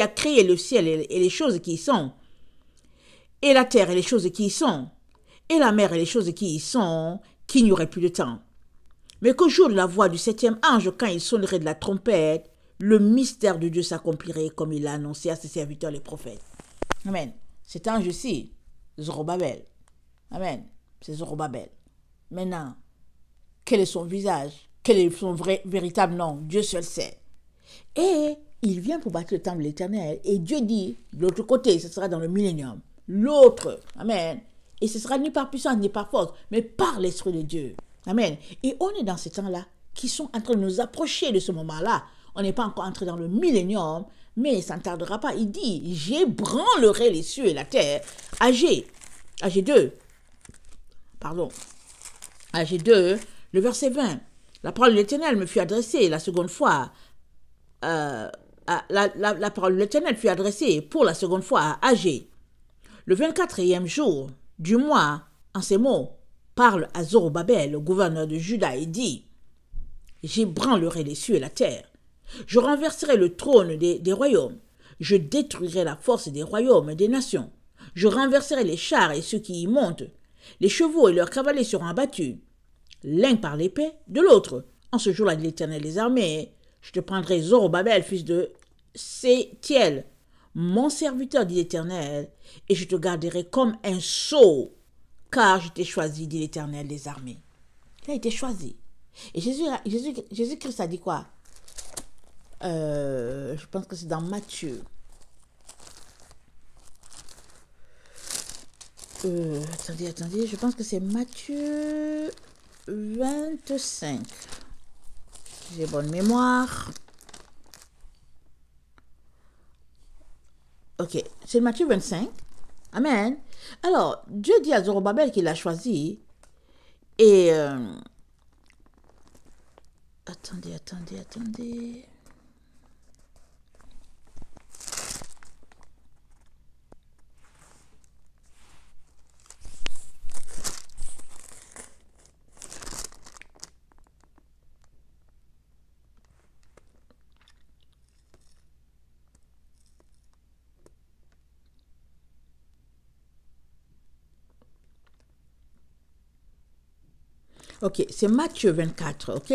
a créé le ciel et les choses qui y sont, et la terre et les choses qui y sont, et la mer et les choses qui y sont, qu'il n'y aurait plus de temps. Mais qu'au jour de la voix du 7e ange, quand il sonnerait de la trompette, le mystère de Dieu s'accomplirait comme il l'a annoncé à ses serviteurs les prophètes. Amen. Cet ange-ci, Zorobabel. Amen. C'est Zorobabel. Maintenant, quel est son visage? Quel est son véritable nom? Dieu seul sait. Et il vient pour bâtir le temple de l'Éternel. Et Dieu dit, de l'autre côté, ce sera dans le millénium. L'autre, amen. Et ce sera ni par puissance, ni par force, mais par l'Esprit de Dieu. Amen. Et on est dans ces temps-là qui sont en train de nous approcher de ce moment-là. On n'est pas encore entré dans le millénium, mais ça ne tardera pas. Il dit, j'ébranlerai les cieux et la terre. AG 2, le verset 20. La parole de l'Éternel me fut adressée la seconde fois. La parole de l'Éternel fut adressée pour la seconde fois à AG. Le 24e jour du mois, en ces mots, parle à Zorobabel, le gouverneur de Juda, et dit « J'ébranlerai les cieux et la terre. Je renverserai le trône des royaumes. Je détruirai la force des royaumes et des nations. Je renverserai les chars et ceux qui y montent. Les chevaux et leurs cavaliers seront abattus, l'un par l'épée, de l'autre. En ce jour-là, dit l'Éternel des armées, je te prendrai Zorobabel, fils de Sétiel, mon serviteur, dit l'Éternel, et je te garderai comme un sceau, car je t'ai choisi, dit l'Éternel des armées. Il a été choisi. Et Jésus-Christ a dit quoi? Je pense que c'est dans Matthieu. Attendez, je pense que c'est Matthieu 25. J'ai bonne mémoire. Ok, c'est Matthieu 25. Amen. Alors, Dieu dit à Zorobabel qu'il l'a choisi. Et... attendez. Ok, c'est Matthieu 24, ok?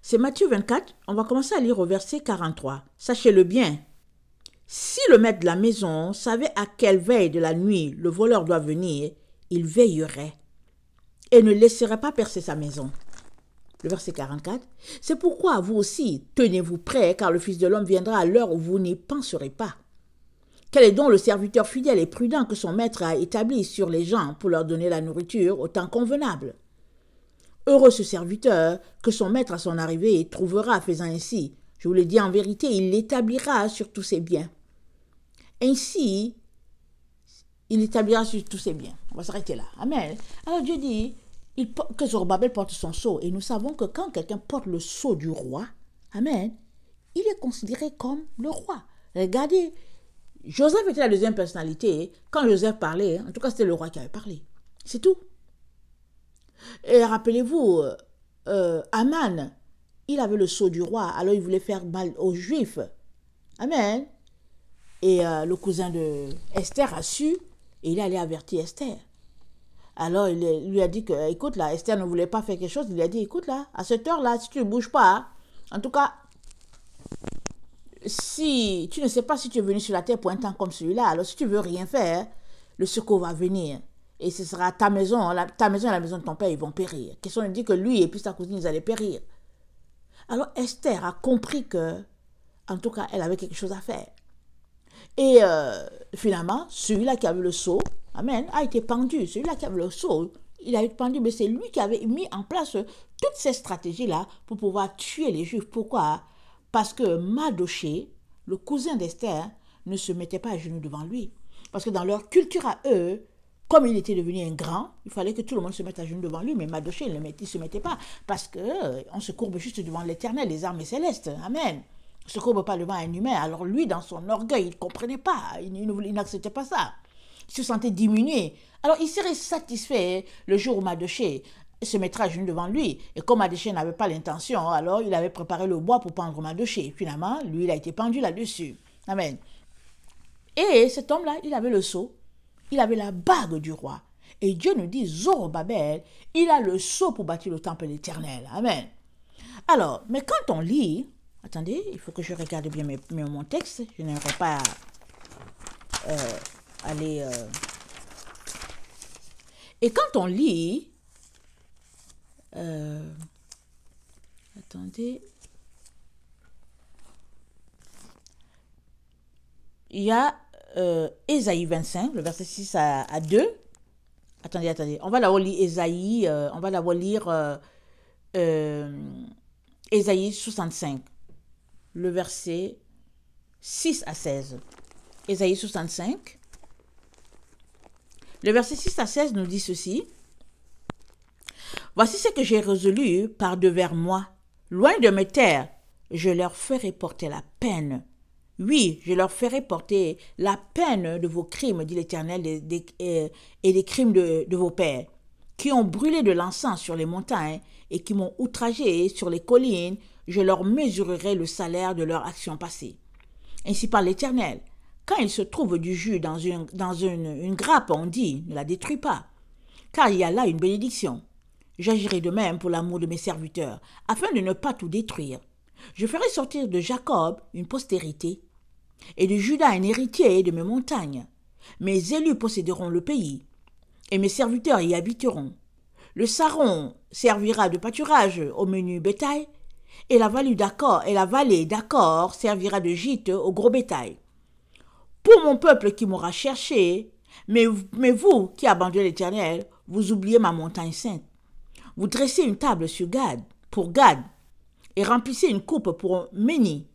C'est Matthieu 24, on va commencer à lire au verset 43. Sachez-le bien, si le maître de la maison savait à quelle veille de la nuit le voleur doit venir, il veillerait et ne laisserait pas percer sa maison. Le verset 44, c'est pourquoi vous aussi, tenez-vous prêts, car le Fils de l'homme viendra à l'heure où vous n'y penserez pas. Quel est donc le serviteur fidèle et prudent que son maître a établi sur les gens pour leur donner la nourriture au temps convenable? Heureux ce serviteur que son maître à son arrivée trouvera faisant ainsi. Je vous le dis en vérité, il l'établira sur tous ses biens. Ainsi, il l'établira sur tous ses biens. On va s'arrêter là. Amen. Alors Dieu dit que Zorobabel porte son sceau. Et nous savons que quand quelqu'un porte le sceau du roi, amen, il est considéré comme le roi. Regardez, Joseph était la deuxième personnalité. Quand Joseph parlait, en tout cas c'était le roi qui avait parlé. C'est tout. Et rappelez-vous, Aman, il avait le sceau du roi, alors il voulait faire mal aux Juifs. Amen. Et le cousin de Esther a su, et il allait avertir Esther. Alors il lui a dit que, écoute là, Esther ne voulait pas faire quelque chose, il lui a dit, écoute là, à cette heure-là, si tu ne bouges pas, en tout cas, si tu ne sais pas si tu es venu sur la terre pour un temps comme celui-là, alors si tu veux rien faire, le secours va venir. Et ce sera ta maison et la maison de ton père, ils vont périr. Question de dire que lui et puis sa cousine, ils allaient périr. Alors Esther a compris que, en tout cas, elle avait quelque chose à faire. Et finalement, celui-là qui avait le sceau, amen, a été pendu. Celui-là qui avait le sceau, il a été pendu, mais c'est lui qui avait mis en place toutes ces stratégies-là pour pouvoir tuer les Juifs. Pourquoi? Parce que Mardoché, le cousin d'Esther, ne se mettait pas à genoux devant lui. Parce que dans leur culture à eux, comme il était devenu un grand, il fallait que tout le monde se mette à genoux devant lui, mais Mardoché, il ne se mettait pas, parce qu'on se courbe juste devant l'Éternel, les armées célestes. Amen. On ne se courbe pas devant un humain. Alors lui, dans son orgueil, il ne comprenait pas, il n'acceptait pas ça. Il se sentait diminué. Alors il serait satisfait le jour où Mardoché se mettra à genoux devant lui. Et comme Mardoché n'avait pas l'intention, alors il avait préparé le bois pour pendre Mardoché. Finalement, lui, il a été pendu là-dessus. Amen. Et cet homme-là, il avait le sceau. Il avait la bague du roi. Et Dieu nous dit, Zorobabel, il a le sceau pour bâtir le temple de l'Éternel. Amen. Alors, mais quand on lit, attendez, il faut que je regarde bien mon texte. Je n'aimerais pas aller... Et quand on lit... attendez... Il y a Ésaïe 25, le verset 6 à 2. Attendez. On va d'abord lire Ésaïe. On va d'abord lire Ésaïe 65, le verset 6 à 16. Ésaïe 65. Le verset 6 à 16 nous dit ceci. Voici ce que j'ai résolu par devers moi. Loin de mes terres, je leur ferai porter la peine. Oui, je leur ferai porter la peine de vos crimes, dit l'Éternel, et des crimes de vos pères, qui ont brûlé de l'encens sur les montagnes et qui m'ont outragé sur les collines. Je leur mesurerai le salaire de leur action passée. Ainsi parle l'Éternel. Quand il se trouve du jus dans une grappe, on dit, ne la détruis pas, car il y a là une bénédiction. J'agirai de même pour l'amour de mes serviteurs, afin de ne pas tout détruire. Je ferai sortir de Jacob une postérité, et de Juda un héritier de mes montagnes. Mes élus posséderont le pays, et mes serviteurs y habiteront. Le saron servira de pâturage au menu bétail, et la vallée d'Accor servira de gîte au gros bétail. Pour mon peuple qui m'aura cherché, mais vous qui abandonnez l'Éternel, vous oubliez ma montagne sainte. Vous dressez une table pour Gad, et remplissez une coupe pour Méni.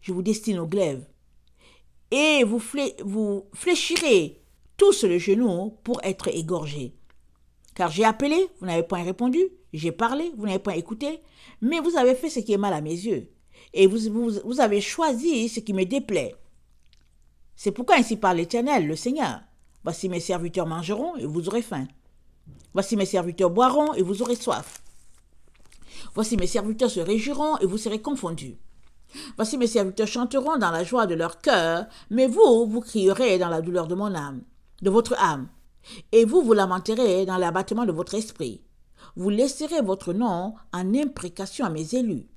Je vous destine au glaive. Et vous fléchirez tous le genou pour être égorgés. Car j'ai appelé, vous n'avez point répondu. J'ai parlé, vous n'avez point écouté. Mais vous avez fait ce qui est mal à mes yeux. Et vous avez choisi ce qui me déplaît. C'est pourquoi ainsi parle l'Éternel, le Seigneur. Voici mes serviteurs mangeront et vous aurez faim. Voici mes serviteurs boiront et vous aurez soif. Voici mes serviteurs se réjouiront et vous serez confondus. Voici mes serviteurs chanteront dans la joie de leur cœur, mais vous crierez dans la douleur de mon âme, de votre âme. Et vous lamenterez dans l'abattement de votre esprit. Vous laisserez votre nom en imprécation à mes élus.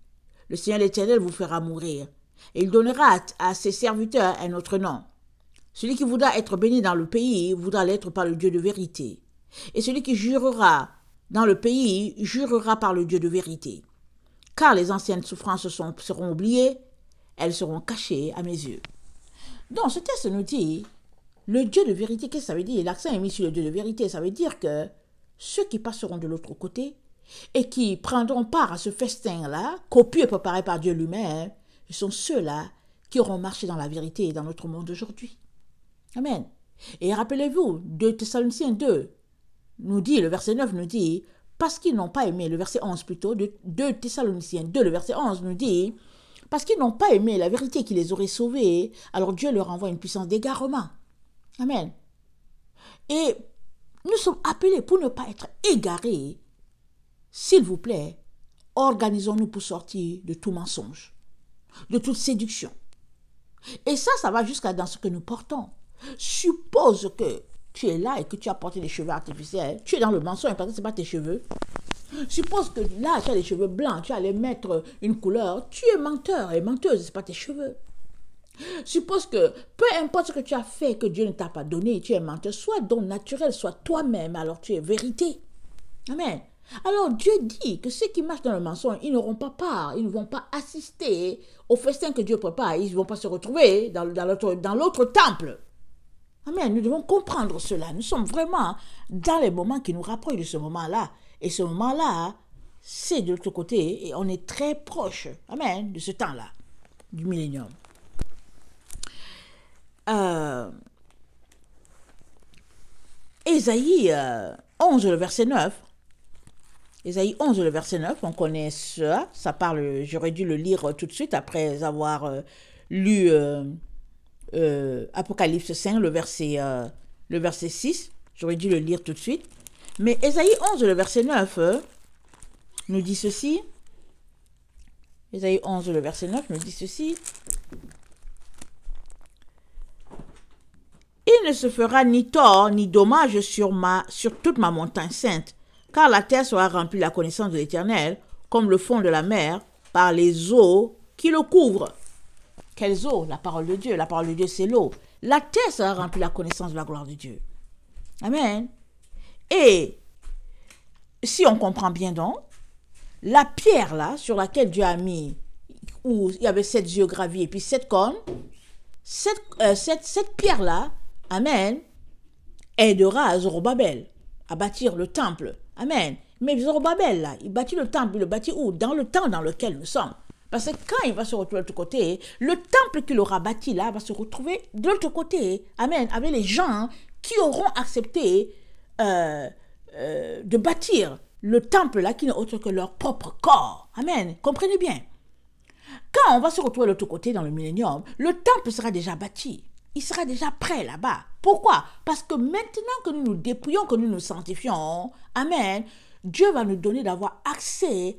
Le Seigneur l'Éternel vous fera mourir, et il donnera à ses serviteurs un autre nom. Celui qui voudra être béni dans le pays voudra l'être par le Dieu de vérité. Et celui qui jurera dans le pays jurera par le Dieu de vérité. Car les anciennes souffrances seront oubliées, elles seront cachées à mes yeux. Donc ce texte nous dit, le Dieu de vérité, qu'est-ce que ça veut dire? L'accent est mis sur le Dieu de vérité, ça veut dire que ceux qui passeront de l'autre côté et qui prendront part à ce festin-là, copieux et préparé par Dieu lui-même, ce sont ceux-là qui auront marché dans la vérité dans notre monde d'aujourd'hui. Amen. Et rappelez-vous, 2 Thessaloniciens 2 nous dit, le verset 9 nous dit, parce qu'ils n'ont pas aimé, le verset 11 plutôt, 2 Thessaloniciens 2, le verset 11 nous dit, parce qu'ils n'ont pas aimé la vérité qui les aurait sauvés, alors Dieu leur envoie une puissance d'égarement. Amen. Et nous sommes appelés pour ne pas être égarés. S'il vous plaît, organisons-nous pour sortir de tout mensonge, de toute séduction. Et ça va jusqu'à dans ce que nous portons. Suppose que tu es là et que tu as porté des cheveux artificiels, tu es dans le mensonge parce que ce n'est pas tes cheveux. Suppose que là, tu as des cheveux blancs, tu allais mettre une couleur, tu es menteur et menteuse, ce n'est pas tes cheveux. Suppose que, peu importe ce que tu as fait, que Dieu ne t'a pas donné, tu es menteur, soit don naturel, soit toi-même, alors tu es vérité. Amen. Alors Dieu dit que ceux qui marchent dans le mensonge, ils n'auront pas part, ils ne vont pas assister au festin que Dieu prépare, ils ne vont pas se retrouver dans l'autre temple. Amen, nous devons comprendre cela. Nous sommes vraiment dans les moments qui nous rapprochent de ce moment-là. Et ce moment-là, c'est de l'autre côté et on est très proche, amen, de ce temps-là, du millénium. Ésaïe 11, le verset 9. Ésaïe 11, le verset 9, on connaît ça parle, j'aurais dû le lire tout de suite après avoir lu Apocalypse 5, le verset 6, j'aurais dû le lire tout de suite. Mais Ésaïe 11, le verset 9, nous dit ceci. Ésaïe 11, le verset 9, nous dit ceci. Il ne se fera ni tort ni dommage sur toute ma montagne sainte, car la terre sera remplie de la connaissance de l'Éternel, comme le fond de la mer, par les eaux qui le couvrent. Quelles eaux? La parole de Dieu. La parole de Dieu, c'est l'eau. La terre sera remplie de la connaissance de la gloire de Dieu. Amen. Et si on comprend bien donc, la pierre là, sur laquelle Dieu a mis, où il y avait 7 yeux gravis et puis 7 cornes, cette pierre là, amen, aidera Zorobabel à bâtir le temple. Amen. Mais Zorobabel là, il bâtit le temple, il le bâtit où? Dans le temps dans lequel nous sommes. Parce que quand il va se retrouver de l'autre côté, le temple qu'il aura bâti là va se retrouver de l'autre côté. Amen. Avec les gens qui auront accepté de bâtir le temple là qui n'est autre que leur propre corps. Amen. Comprenez bien. Quand on va se retrouver de l'autre côté dans le millénium, le temple sera déjà bâti. Il sera déjà prêt là-bas. Pourquoi? Parce que maintenant que nous nous dépouillons, que nous nous sanctifions, amen, Dieu va nous donner d'avoir accès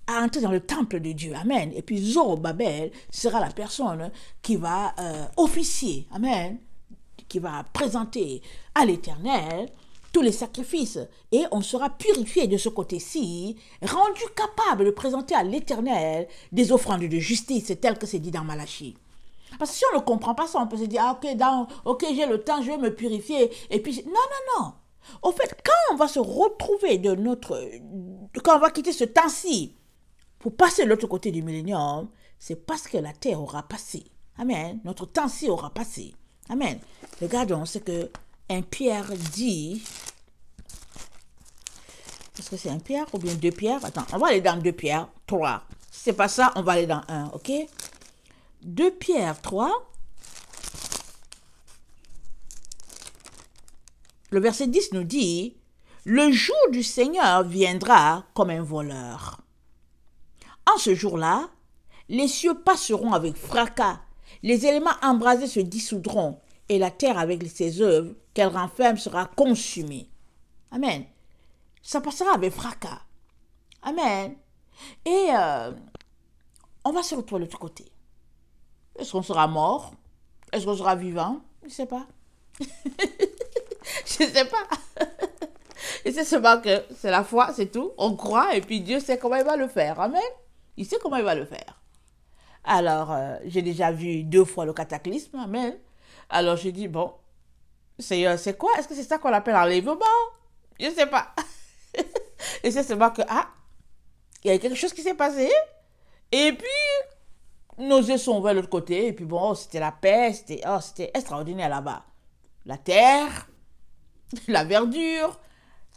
à entrer dans le temple de Dieu. Amen. Et puis Zorobabel sera la personne qui va officier. Amen. Qui va présenter à l'Éternel tous les sacrifices. Et on sera purifié de ce côté-ci, rendu capable de présenter à l'Éternel des offrandes de justice, tel que c'est dit dans Malachie. Parce que si on ne comprend pas ça, on peut se dire, ah, ok, j'ai le temps, je vais me purifier. Et puis, non. Au fait, quand on va se retrouver quand on va quitter ce temps-ci, pour passer de l'autre côté du millénium, c'est parce que la terre aura passé. Amen. Notre temps-ci aura passé. Amen. Regardons ce que 1 Pierre dit. Est-ce que c'est 1 Pierre ou bien 2 Pierre? Attends, on va aller dans 2 Pierre 3. Si c'est pas ça, on va aller dans 1, ok? 2 Pierre 3. Le verset 10 nous dit, « Le jour du Seigneur viendra comme un voleur. En ce jour-là, les cieux passeront avec fracas, les éléments embrasés se dissoudront, et la terre avec ses œuvres qu'elle renferme sera consumée. » Amen. Ça passera avec fracas. Amen. Et on va se retrouver de l'autre côté. Est-ce qu'on sera mort? Est-ce qu'on sera vivant? Je ne sais pas. Je ne sais pas. Et c'est seulement que c'est la foi, c'est tout. On croit et puis Dieu sait comment il va le faire. Amen. Il sait comment il va le faire. Alors, j'ai déjà vu 2 fois le cataclysme. Amen. Alors, j'ai dit, bon, Seigneur, c'est quoi? Est-ce que c'est ça qu'on appelle enlèvement? Je ne sais pas. Et c'est seulement que, il y a quelque chose qui s'est passé. Et puis, nos yeux sont vers l'autre côté. Et puis, bon, c'était la paix. C'était extraordinaire là-bas. La terre, la verdure,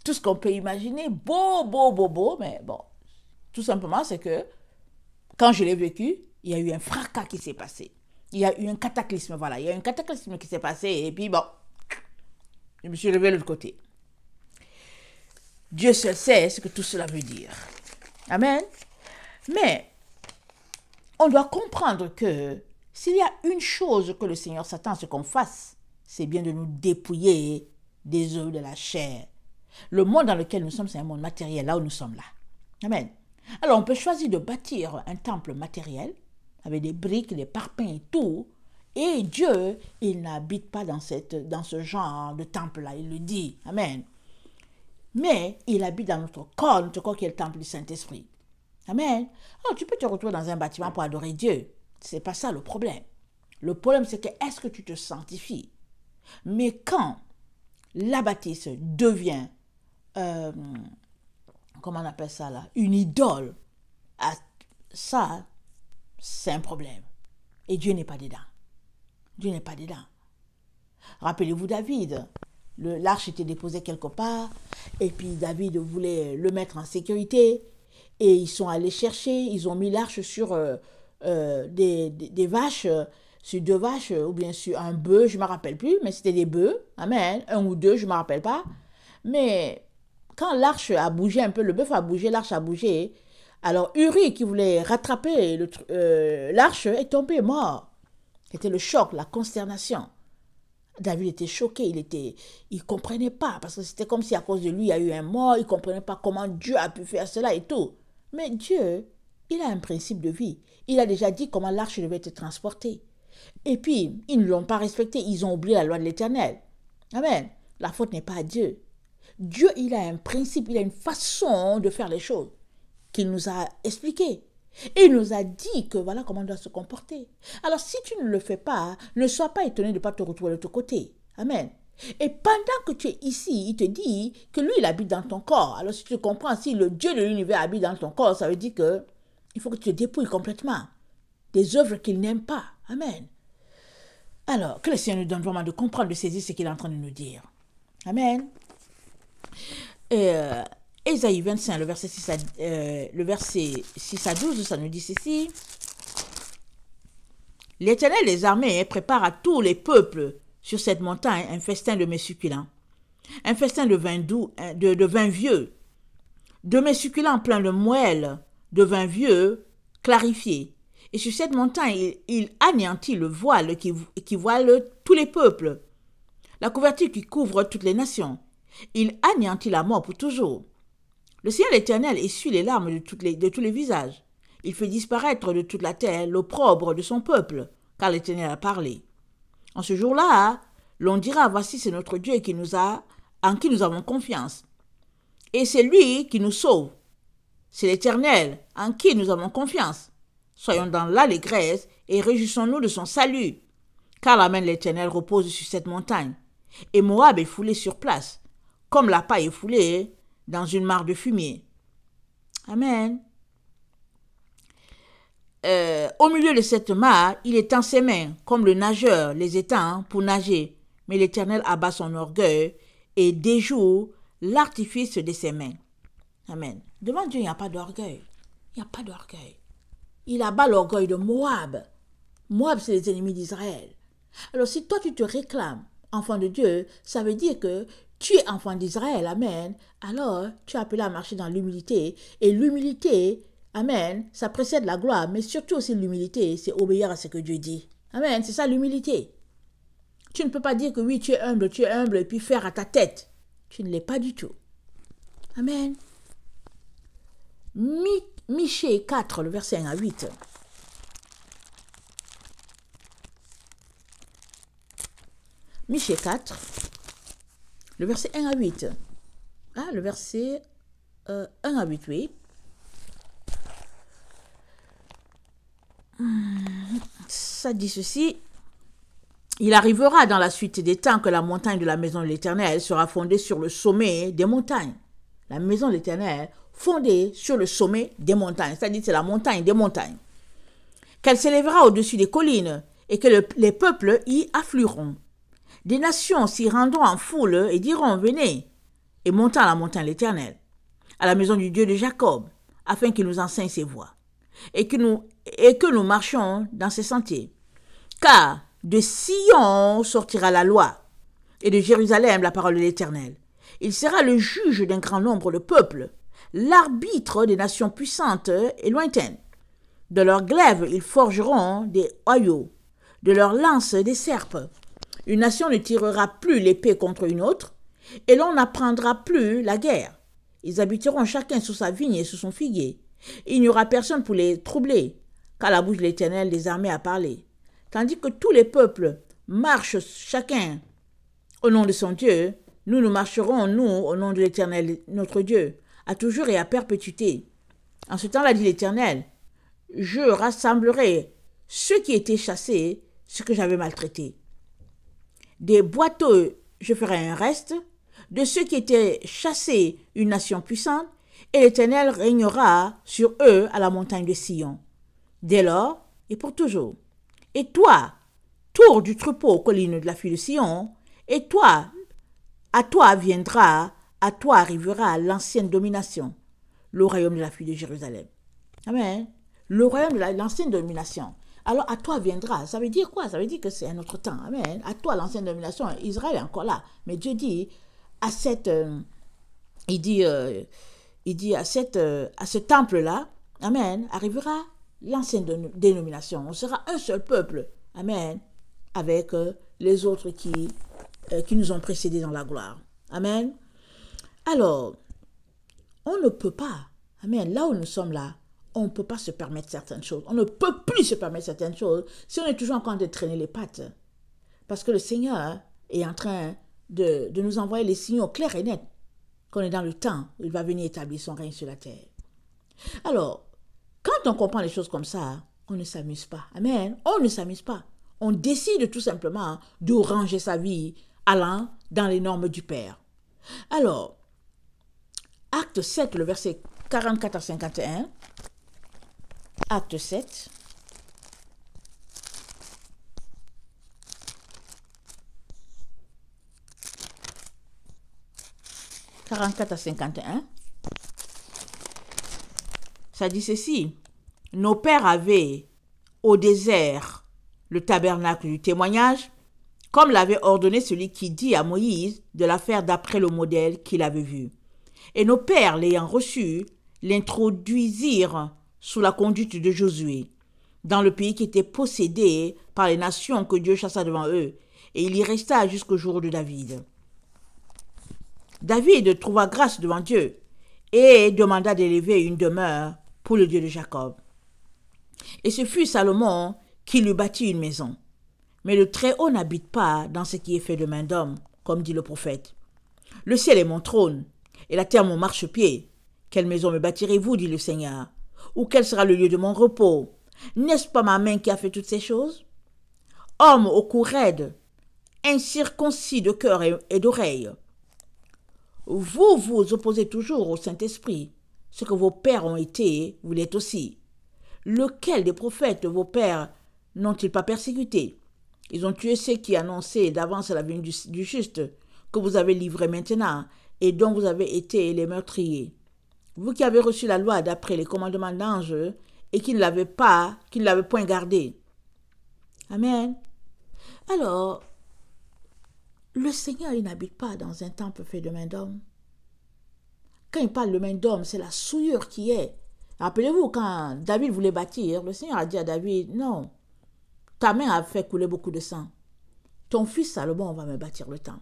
tout ce qu'on peut imaginer. Beau. Mais bon, tout simplement, c'est que quand je l'ai vécu, il y a eu un fracas qui s'est passé. Il y a eu un cataclysme, voilà. Il y a eu un cataclysme qui s'est passé. Et puis, bon, je me suis levé de l'autre côté. Dieu seul sait ce que tout cela veut dire. Amen. Mais, on doit comprendre que s'il y a une chose que le Seigneur s'attend à ce qu'on fasse, c'est bien de nous dépouiller des œuvres de la chair. Le monde dans lequel nous sommes, c'est un monde matériel, là où nous sommes là. Amen. Alors, on peut choisir de bâtir un temple matériel, avec des briques, des parpaings et tout. Et Dieu, il n'habite pas dans ce genre de temple-là, il le dit. Amen. Mais il habite dans notre corps qui est le temple du Saint-Esprit. Amen. Alors, tu peux te retrouver dans un bâtiment pour adorer Dieu. Ce n'est pas ça le problème. Le problème, c'est que est-ce que tu te sanctifies? Mais quand la bâtisse devient, comment on appelle ça là, une idole, ça, c'est un problème. Et Dieu n'est pas dedans. Dieu n'est pas dedans. Rappelez-vous David, l'arche était déposée quelque part, et puis David voulait le mettre en sécurité, et ils sont allés chercher, ils ont mis l'arche sur des vaches, sur 2 vaches, ou bien sur un bœuf, je ne me rappelle plus, mais c'était des bœufs, amen, 1 ou 2, je ne me rappelle pas. Mais quand l'arche a bougé un peu, le bœuf a bougé, l'arche a bougé, alors Uri qui voulait rattraper l'arche est tombé mort. C'était le choc, la consternation. David était choqué, il comprenait pas, parce que c'était comme si à cause de lui, il y a eu un mort, il comprenait pas comment Dieu a pu faire cela et tout. Mais Dieu, il a un principe de vie. Il a déjà dit comment l'arche devait être transportée. Et puis, ils ne l'ont pas respecté, ils ont oublié la loi de l'Éternel. Amen. La faute n'est pas à Dieu. Dieu, il a un principe, il a une façon de faire les choses qu'il nous a expliqué. Et il nous a dit que voilà comment on doit se comporter. Alors, si tu ne le fais pas, ne sois pas étonné de ne pas te retrouver de l'autre côté. Amen. Et pendant que tu es ici, il te dit que lui, il habite dans ton corps. Alors, si tu comprends, si le Dieu de l'univers habite dans ton corps, ça veut dire que il faut que tu te dépouilles complètement des œuvres qu'il n'aime pas. Amen. Alors, que le Seigneur nous donne vraiment de comprendre, de saisir ce qu'il est en train de nous dire. Amen. Ésaïe 25, le verset 6 à 12, ça nous dit ceci. L'Éternel des armées prépare à tous les peuples sur cette montagne un festin de mets succulents, un festin de vin doux, de vin vieux, de mets succulents pleins de moelle, de vin vieux clarifié. Et sur cette montagne, il anéantit le voile qui voile tous les peuples, la couverture qui couvre toutes les nations. Il anéantit la mort pour toujours. Le Seigneur l'Éternel essuie les larmes de tous les visages. Il fait disparaître de toute la terre l'opprobre de son peuple, car l'Éternel a parlé. En ce jour-là, l'on dira, voici c'est notre Dieu en qui nous avons confiance. Et c'est lui qui nous sauve. C'est l'Éternel en qui nous avons confiance. Soyons dans l'allégresse et réjouissons-nous de son salut. Car la main de l'Éternel repose sur cette montagne. Et Moab est foulé sur place, comme la paille est foulée dans une mare de fumier. Amen. au milieu de cette mare, il étend ses mains, comme le nageur les étend pour nager. Mais l'Éternel abat son orgueil et déjoue l'artifice de ses mains. Amen. Devant Dieu, il n'y a pas d'orgueil. Il n'y a pas d'orgueil. Il abat l'orgueil de Moab. Moab, c'est les ennemis d'Israël. Alors, si toi, tu te réclames enfant de Dieu, ça veut dire que tu es enfant d'Israël. Amen. Alors, tu es appelé à marcher dans l'humilité. Et l'humilité, amen, ça précède la gloire. Mais surtout aussi l'humilité, c'est obéir à ce que Dieu dit. Amen. C'est ça l'humilité. Tu ne peux pas dire que oui, tu es humble, et puis faire à ta tête. Tu ne l'es pas du tout. Amen. Michée 4, le verset 1 à 8. Michée 4, le verset 1 à 8. Ah, le verset 1 à 8, oui. Ça dit ceci. Il arrivera dans la suite des temps que la montagne de la maison de l'Éternel sera fondée sur le sommet des montagnes. La maison de l'Éternel fondée sur le sommet des montagnes. C'est-à-dire c'est la montagne des montagnes. Qu'elle s'élèvera au-dessus des collines et que les peuples y afflueront. Des nations s'y rendront en foule et diront « Venez » et montons à la montagne de l'Éternel, à la maison du Dieu de Jacob, afin qu'il nous enseigne ses voies et que nous marchions dans ses sentiers. Car de Sion sortira la loi, et de Jérusalem la parole de l'Éternel. Il sera le juge d'un grand nombre de peuples, l'arbitre des nations puissantes et lointaines. De leurs glaives, ils forgeront des hoyaux, de leurs lances des serpes. Une nation ne tirera plus l'épée contre une autre, et l'on n'apprendra plus la guerre. Ils habiteront chacun sous sa vigne et sous son figuier. Il n'y aura personne pour les troubler, car la bouche de l'Éternel des armées a parlé. Tandis que tous les peuples marchent chacun au nom de son Dieu, nous marcherons, nous, au nom de l'Éternel, notre Dieu, à toujours et à perpétuité. En ce temps-là, dit l'Éternel, je rassemblerai ceux qui étaient chassés, ceux que j'avais maltraités. Des boiteux, je ferai un reste, de ceux qui étaient chassés, une nation puissante, et l'Éternel régnera sur eux à la montagne de Sion, dès lors et pour toujours. Et toi, tour du troupeau aux collines de la fille de Sion, et toi, à toi arrivera l'ancienne domination, le royaume de la fille de Jérusalem. Amen. Le royaume de l'ancienne domination. Alors à toi viendra. Ça veut dire quoi? Ça veut dire que c'est un autre temps. Amen. À toi l'ancienne domination. Israël est encore là. Mais Dieu dit à cette, il dit à ce temple-là, amen, arrivera l'ancienne dénomination. On sera un seul peuple. Amen. Avec les autres qui nous ont précédés dans la gloire. Amen. Alors, on ne peut pas, amen, là où nous sommes là, on ne peut pas se permettre certaines choses. On ne peut plus se permettre certaines choses si on est toujours en train de traîner les pattes. Parce que le Seigneur est en train de nous envoyer les signaux clairs et nets qu'on est dans le temps où il va venir établir son règne sur la terre. Alors, quand on comprend les choses comme ça, on ne s'amuse pas. Amen. On ne s'amuse pas. On décide tout simplement de ranger sa vie allant dans les normes du Père. Alors, Acte 7, le verset 44 à 51. Acte 7. « 44 à 51. Ça dit ceci. Nos pères avaient au désert le tabernacle du témoignage, comme l'avait ordonné celui qui dit à Moïse de la faire d'après le modèle qu'il avait vu. Et nos pères, l'ayant reçu, l'introduisirent sous la conduite de Josué, dans le pays qui était possédé par les nations que Dieu chassa devant eux, et il y resta jusqu'au jour de David. David trouva grâce devant Dieu et demanda d'élever une demeure pour le Dieu de Jacob. Et ce fut Salomon qui lui bâtit une maison. Mais le Très-Haut n'habite pas dans ce qui est fait de main d'homme, comme dit le prophète. Le ciel est mon trône, et la terre mon marchepied. Quelle maison me bâtirez-vous, dit le Seigneur? Ou quel sera le lieu de mon repos? N'est-ce pas ma main qui a fait toutes ces choses? Homme au cou raide, incirconcis de cœur et d'oreille, vous vous opposez toujours au Saint-Esprit. Ce que vos pères ont été, vous l'êtes aussi. Lequel des prophètes de vos pères n'ont-ils pas persécuté? Ils ont tué ceux qui annonçaient d'avance la venue du juste, que vous avez livré maintenant, et dont vous avez été les meurtriers. Vous qui avez reçu la loi d'après les commandements d'anges, et qui ne l'avez point gardée. Amen. Alors, le Seigneur, il n'habite pas dans un temple fait de main d'homme. Quand il parle de main d'homme, c'est la souillure qui est. Rappelez-vous, quand David voulait bâtir, le Seigneur a dit à David, non, ta main a fait couler beaucoup de sang. Ton fils Salomon va me bâtir le temple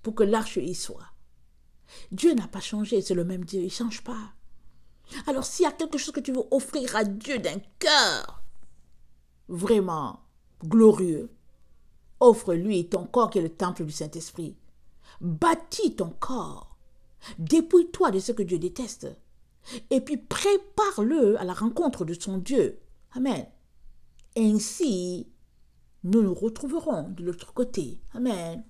pour que l'arche y soit. Dieu n'a pas changé, c'est le même Dieu, il ne change pas. Alors s'il y a quelque chose que tu veux offrir à Dieu d'un cœur vraiment glorieux, offre-lui ton corps qui est le temple du Saint-Esprit. Bâtis ton corps. Dépouille-toi de ce que Dieu déteste. Et puis prépare-le à la rencontre de son Dieu. Amen. Ainsi, nous nous retrouverons de l'autre côté. Amen.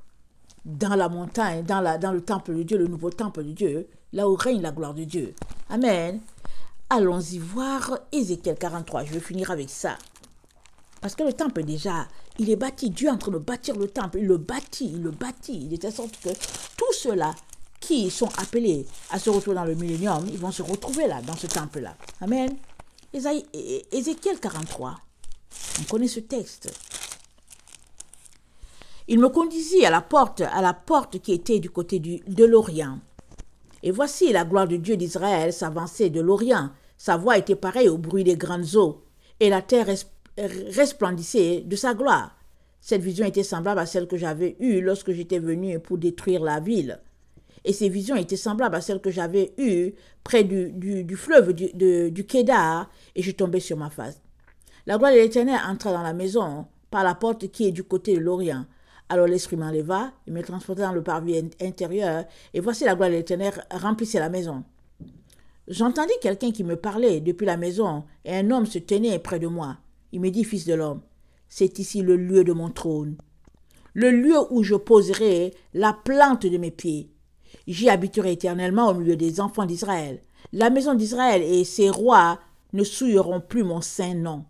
Dans la montagne, dans le temple de Dieu, le nouveau temple de Dieu, là où règne la gloire de Dieu. Amen. Allons-y voir Ézéchiel 43. Je vais finir avec ça. Parce que le temple déjà, il est bâti. Dieu est en train de bâtir le temple. Il le bâtit. De telle sorte que tous ceux-là qui sont appelés à se retrouver dans le millénium, ils vont se retrouver là, dans ce temple-là. Amen. Ézéchiel 43. On connaît ce texte. Il me conduisit à la porte qui était du côté de l'Orient. Et voici la gloire de Dieu d'Israël s'avançait de l'Orient. Sa voix était pareille au bruit des grandes eaux, et la terre resplendissait de sa gloire. Cette vision était semblable à celle que j'avais eue lorsque j'étais venu pour détruire la ville. Et ces visions étaient semblables à celles que j'avais eues près du fleuve du Kédar, et je tombais sur ma face. La gloire de l'Éternel entra dans la maison par la porte qui est du côté de l'Orient. Alors l'Esprit m'enleva, il me transporta dans le parvis intérieur, et voici la gloire de l'Éternel remplissait la maison. J'entendis quelqu'un qui me parlait depuis la maison, et un homme se tenait près de moi. Il me dit, fils de l'homme, c'est ici le lieu de mon trône, le lieu où je poserai la plante de mes pieds. J'y habiterai éternellement au milieu des enfants d'Israël. La maison d'Israël et ses rois ne souilleront plus mon saint nom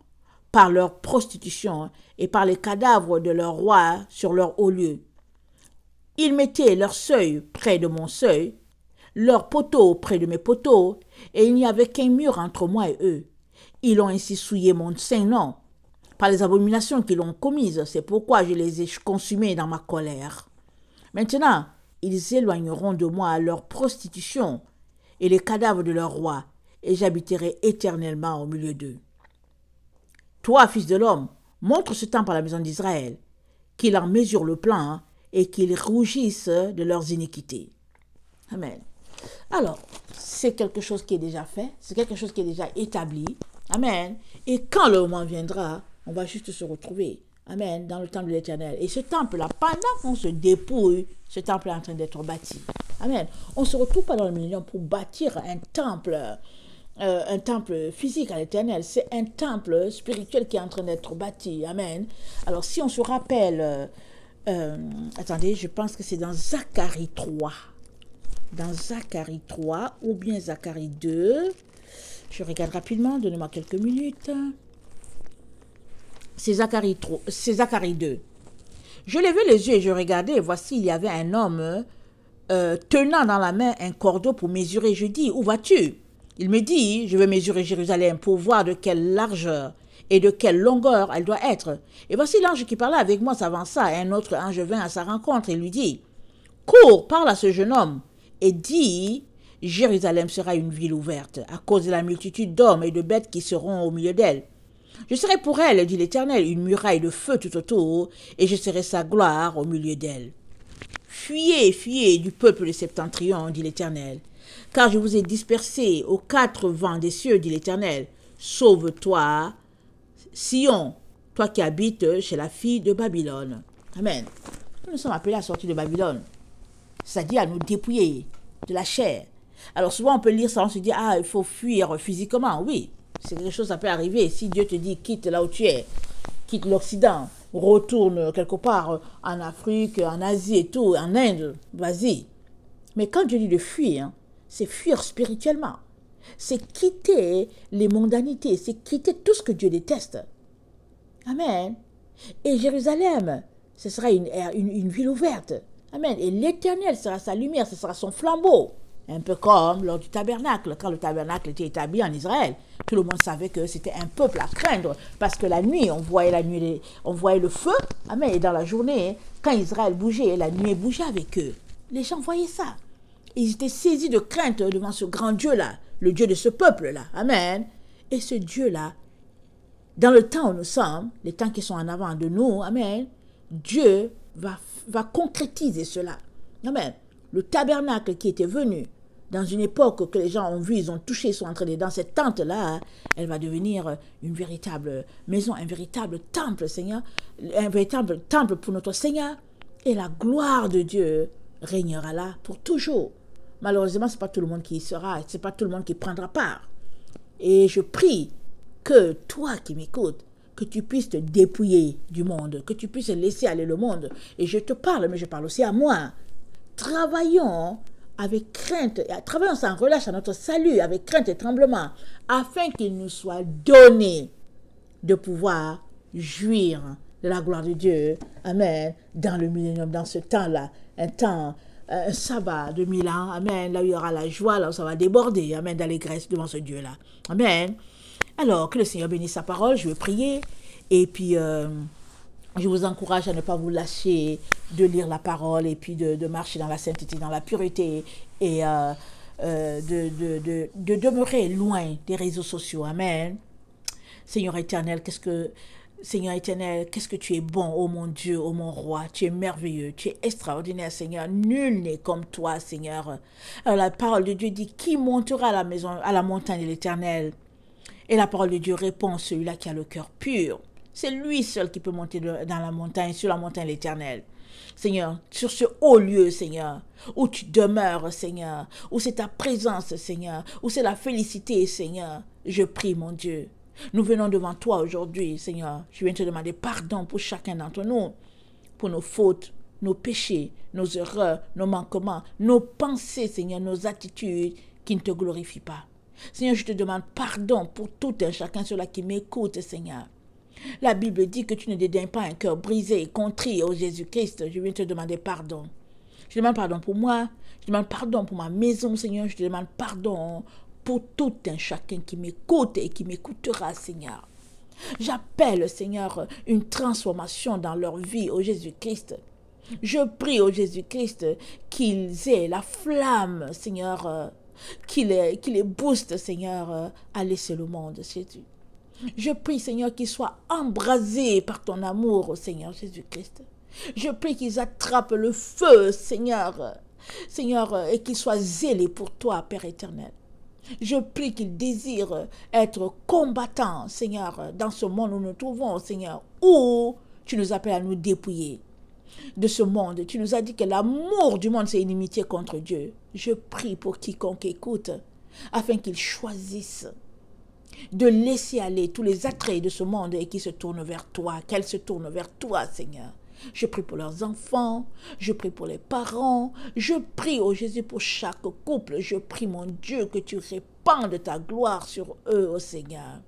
par leur prostitution et par les cadavres de leurs rois sur leur haut lieu. Ils mettaient leur seuil près de mon seuil, leurs poteaux près de mes poteaux, et il n'y avait qu'un mur entre moi et eux. Ils ont ainsi souillé mon saint nom par les abominations qu'ils ont commises. C'est pourquoi je les ai consumés dans ma colère. Maintenant, ils éloigneront de moi leur prostitution et les cadavres de leurs rois, et j'habiterai éternellement au milieu d'eux. Toi, fils de l'homme, montre ce temple à la maison d'Israël, qu'il en mesure le plan et qu'ils rougissent de leurs iniquités. Amen. Alors, c'est quelque chose qui est déjà fait, c'est quelque chose qui est déjà établi. Amen. Et quand le moment viendra, on va juste se retrouver. Amen. Dans le temple de l'Éternel. Et ce temple-là, pendant qu'on se dépouille, ce temple est en train d'être bâti. Amen. On ne se retrouve pas dans le millénium pour bâtir un temple physique à l'Éternel. C'est un temple spirituel qui est en train d'être bâti. Amen. Alors, si on se rappelle, attendez, je pense que c'est dans Zacharie 3. Dans Zacharie 3 ou bien Zacharie 2. Je regarde rapidement, donnez-moi quelques minutes. C'est Zacharie 2. Je levai les yeux et je regardais, et voici, il y avait un homme tenant dans la main un cordeau pour mesurer. Je dis, où vas-tu? Il me dit, je vais mesurer Jérusalem pour voir de quelle largeur et de quelle longueur elle doit être. Et voici l'ange qui parlait avec moi s'avança, et un autre ange vint à sa rencontre et lui dit, cours, parle à ce jeune homme, et dis, Jérusalem sera une ville ouverte, à cause de la multitude d'hommes et de bêtes qui seront au milieu d'elle. Je serai pour elle, dit l'Éternel, une muraille de feu tout autour, et je serai sa gloire au milieu d'elle. Fuyez, fuyez du peuple de Septentrion, dit l'Éternel, car je vous ai dispersés aux quatre vents des cieux, dit l'Éternel. Sauve-toi, Sion, toi qui habites chez la fille de Babylone. Amen. Nous sommes appelés à sortir de Babylone, c'est-à-dire à nous dépouiller de la chair. Alors souvent on peut lire ça, on se dit, il faut fuir physiquement, oui. C'est quelque chose, ça peut arriver. Si Dieu te dit, quitte là où tu es, quitte l'Occident, retourne quelque part en Afrique, en Asie et tout, en Inde, vas-y. Mais quand Dieu dit de fuir, c'est fuir spirituellement. C'est quitter les mondanités, c'est quitter tout ce que Dieu déteste. Amen. Et Jérusalem, ce sera une ville ouverte. Amen. Et l'Éternel sera sa lumière, ce sera son flambeau. Un peu comme lors du tabernacle. Quand le tabernacle était établi en Israël, tout le monde savait que c'était un peuple à craindre. Parce que la nuit, on voyait le feu. Amen. Et dans la journée, quand Israël bougeait, la nuit bougeait avec eux. Les gens voyaient ça. Ils étaient saisis de crainte devant ce grand Dieu-là, le Dieu de ce peuple-là. Amen. Et ce Dieu-là, dans le temps où nous sommes, les temps qui sont en avant de nous, amen, Dieu va concrétiser cela. Amen. Le tabernacle qui était venu dans une époque que les gens ont vu, ils ont touché, ils sont entrés dans cette tente-là, elle va devenir une véritable maison, un véritable temple, Seigneur, un véritable temple pour notre Seigneur. Et la gloire de Dieu régnera là pour toujours. Malheureusement, ce n'est pas tout le monde qui y sera, ce n'est pas tout le monde qui prendra part. Et je prie que toi qui m'écoutes, que tu puisses te dépouiller du monde, que tu puisses laisser aller le monde. Et je te parle, mais je parle aussi à moi. Travaillons avec crainte, travaillons sans relâche à notre salut, avec crainte et tremblement, afin qu'il nous soit donné de pouvoir jouir de la gloire de Dieu. Amen. Dans le millénium, dans ce temps-là, un sabbat de 1000 ans. Amen. Là où il y aura la joie, là où ça va déborder. Amen. D'allégresse devant ce Dieu-là. Amen. Alors, que le Seigneur bénisse sa parole. Je vais prier. Et puis, je vous encourage à ne pas vous lâcher de lire la parole et puis de marcher dans la sainteté, dans la pureté et de demeurer loin des réseaux sociaux. Amen. Seigneur éternel, qu'est-ce que tu es bon, oh mon Dieu, oh mon roi, tu es merveilleux, tu es extraordinaire, Seigneur, nul n'est comme toi, Seigneur. Alors la parole de Dieu dit, qui montera à la montagne de l'Éternel? Et la parole de Dieu répond, celui-là qui a le cœur pur. C'est lui seul qui peut monter dans la montagne, sur la montagne de l'Éternel. Seigneur, sur ce haut lieu, Seigneur, où tu demeures, Seigneur, où c'est ta présence, Seigneur, où c'est la félicité, Seigneur, je prie, mon Dieu. Nous venons devant toi aujourd'hui, Seigneur. Je viens te demander pardon pour chacun d'entre nous, pour nos fautes, nos péchés, nos erreurs, nos manquements, nos pensées, Seigneur, nos attitudes qui ne te glorifient pas. Seigneur, je te demande pardon pour tout un chacun, ceux-là qui m'écoutent, Seigneur. La Bible dit que tu ne dédaignes pas un cœur brisé et contrit, ô Jésus-Christ. Je viens te demander pardon. Je demande pardon pour moi. Je demande pardon pour ma maison, Seigneur. Je te demande pardon pour tout un chacun qui m'écoute et qui m'écoutera, Seigneur. J'appelle, Seigneur, une transformation dans leur vie, ô Jésus-Christ. Je prie, ô Jésus-Christ, qu'ils aient la flamme, Seigneur, qui les booste, Seigneur, à laisser le monde, Jésus. Je prie, Seigneur, qu'ils soient embrasés par ton amour, ô Seigneur Jésus-Christ. Je prie qu'ils attrapent le feu, Seigneur, et qu'ils soient zélés pour toi, Père éternel. Je prie qu'ils désirent être combattants, Seigneur, dans ce monde où nous nous trouvons, Seigneur, où tu nous appelles à nous dépouiller de ce monde. Tu nous as dit que l'amour du monde, c'est inimitié contre Dieu. Je prie pour quiconque écoute, afin qu'ils choisissent de laisser aller tous les attraits de ce monde et qu'ils se tournent vers toi, qu'elles se tournent vers toi, Seigneur. Je prie pour leurs enfants, je prie pour les parents, je prie, ô Jésus, pour chaque couple. Je prie, mon Dieu, que tu répandes ta gloire sur eux, ô Seigneur.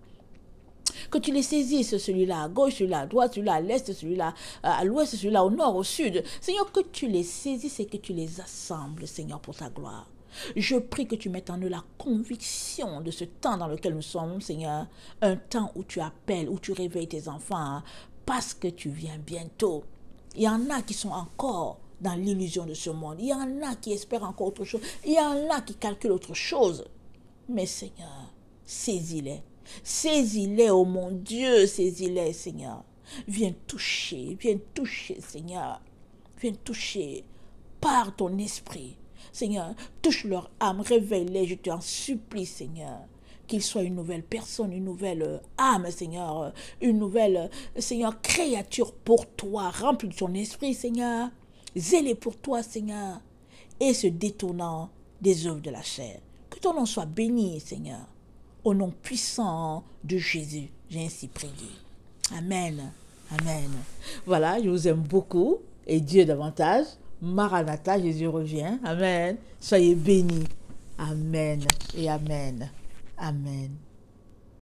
Que tu les saisisses, celui-là à gauche, celui-là à droite, celui-là à l'est, celui-là à l'ouest, celui-là au nord, au sud. Seigneur, que tu les saisisses et que tu les assembles, Seigneur, pour ta gloire. Je prie que tu mettes en eux la conviction de ce temps dans lequel nous sommes, Seigneur. Un temps où tu appelles, où tu réveilles tes enfants, parce que tu viens bientôt. Il y en a qui sont encore dans l'illusion de ce monde. Il y en a qui espèrent encore autre chose. Il y en a qui calculent autre chose. Mais Seigneur, saisis-les. Saisis-les, oh mon Dieu, saisis-les, Seigneur. Viens toucher, Seigneur. Viens toucher par ton esprit. Seigneur, touche leur âme, réveille-les, je t'en supplie, Seigneur. Qu'ils soient une nouvelle personne, une nouvelle âme, Seigneur. Une nouvelle, Seigneur, créature pour toi, remplie de ton esprit, Seigneur. Zélé pour toi, Seigneur. Et se détournant des œuvres de la chair. Que ton nom soit béni, Seigneur. Au nom puissant de Jésus, j'ai ainsi prié. Amen. Amen. Voilà, je vous aime beaucoup. Et Dieu davantage. Maranatha, Jésus revient. Amen. Soyez bénis. Amen et amen. Amen.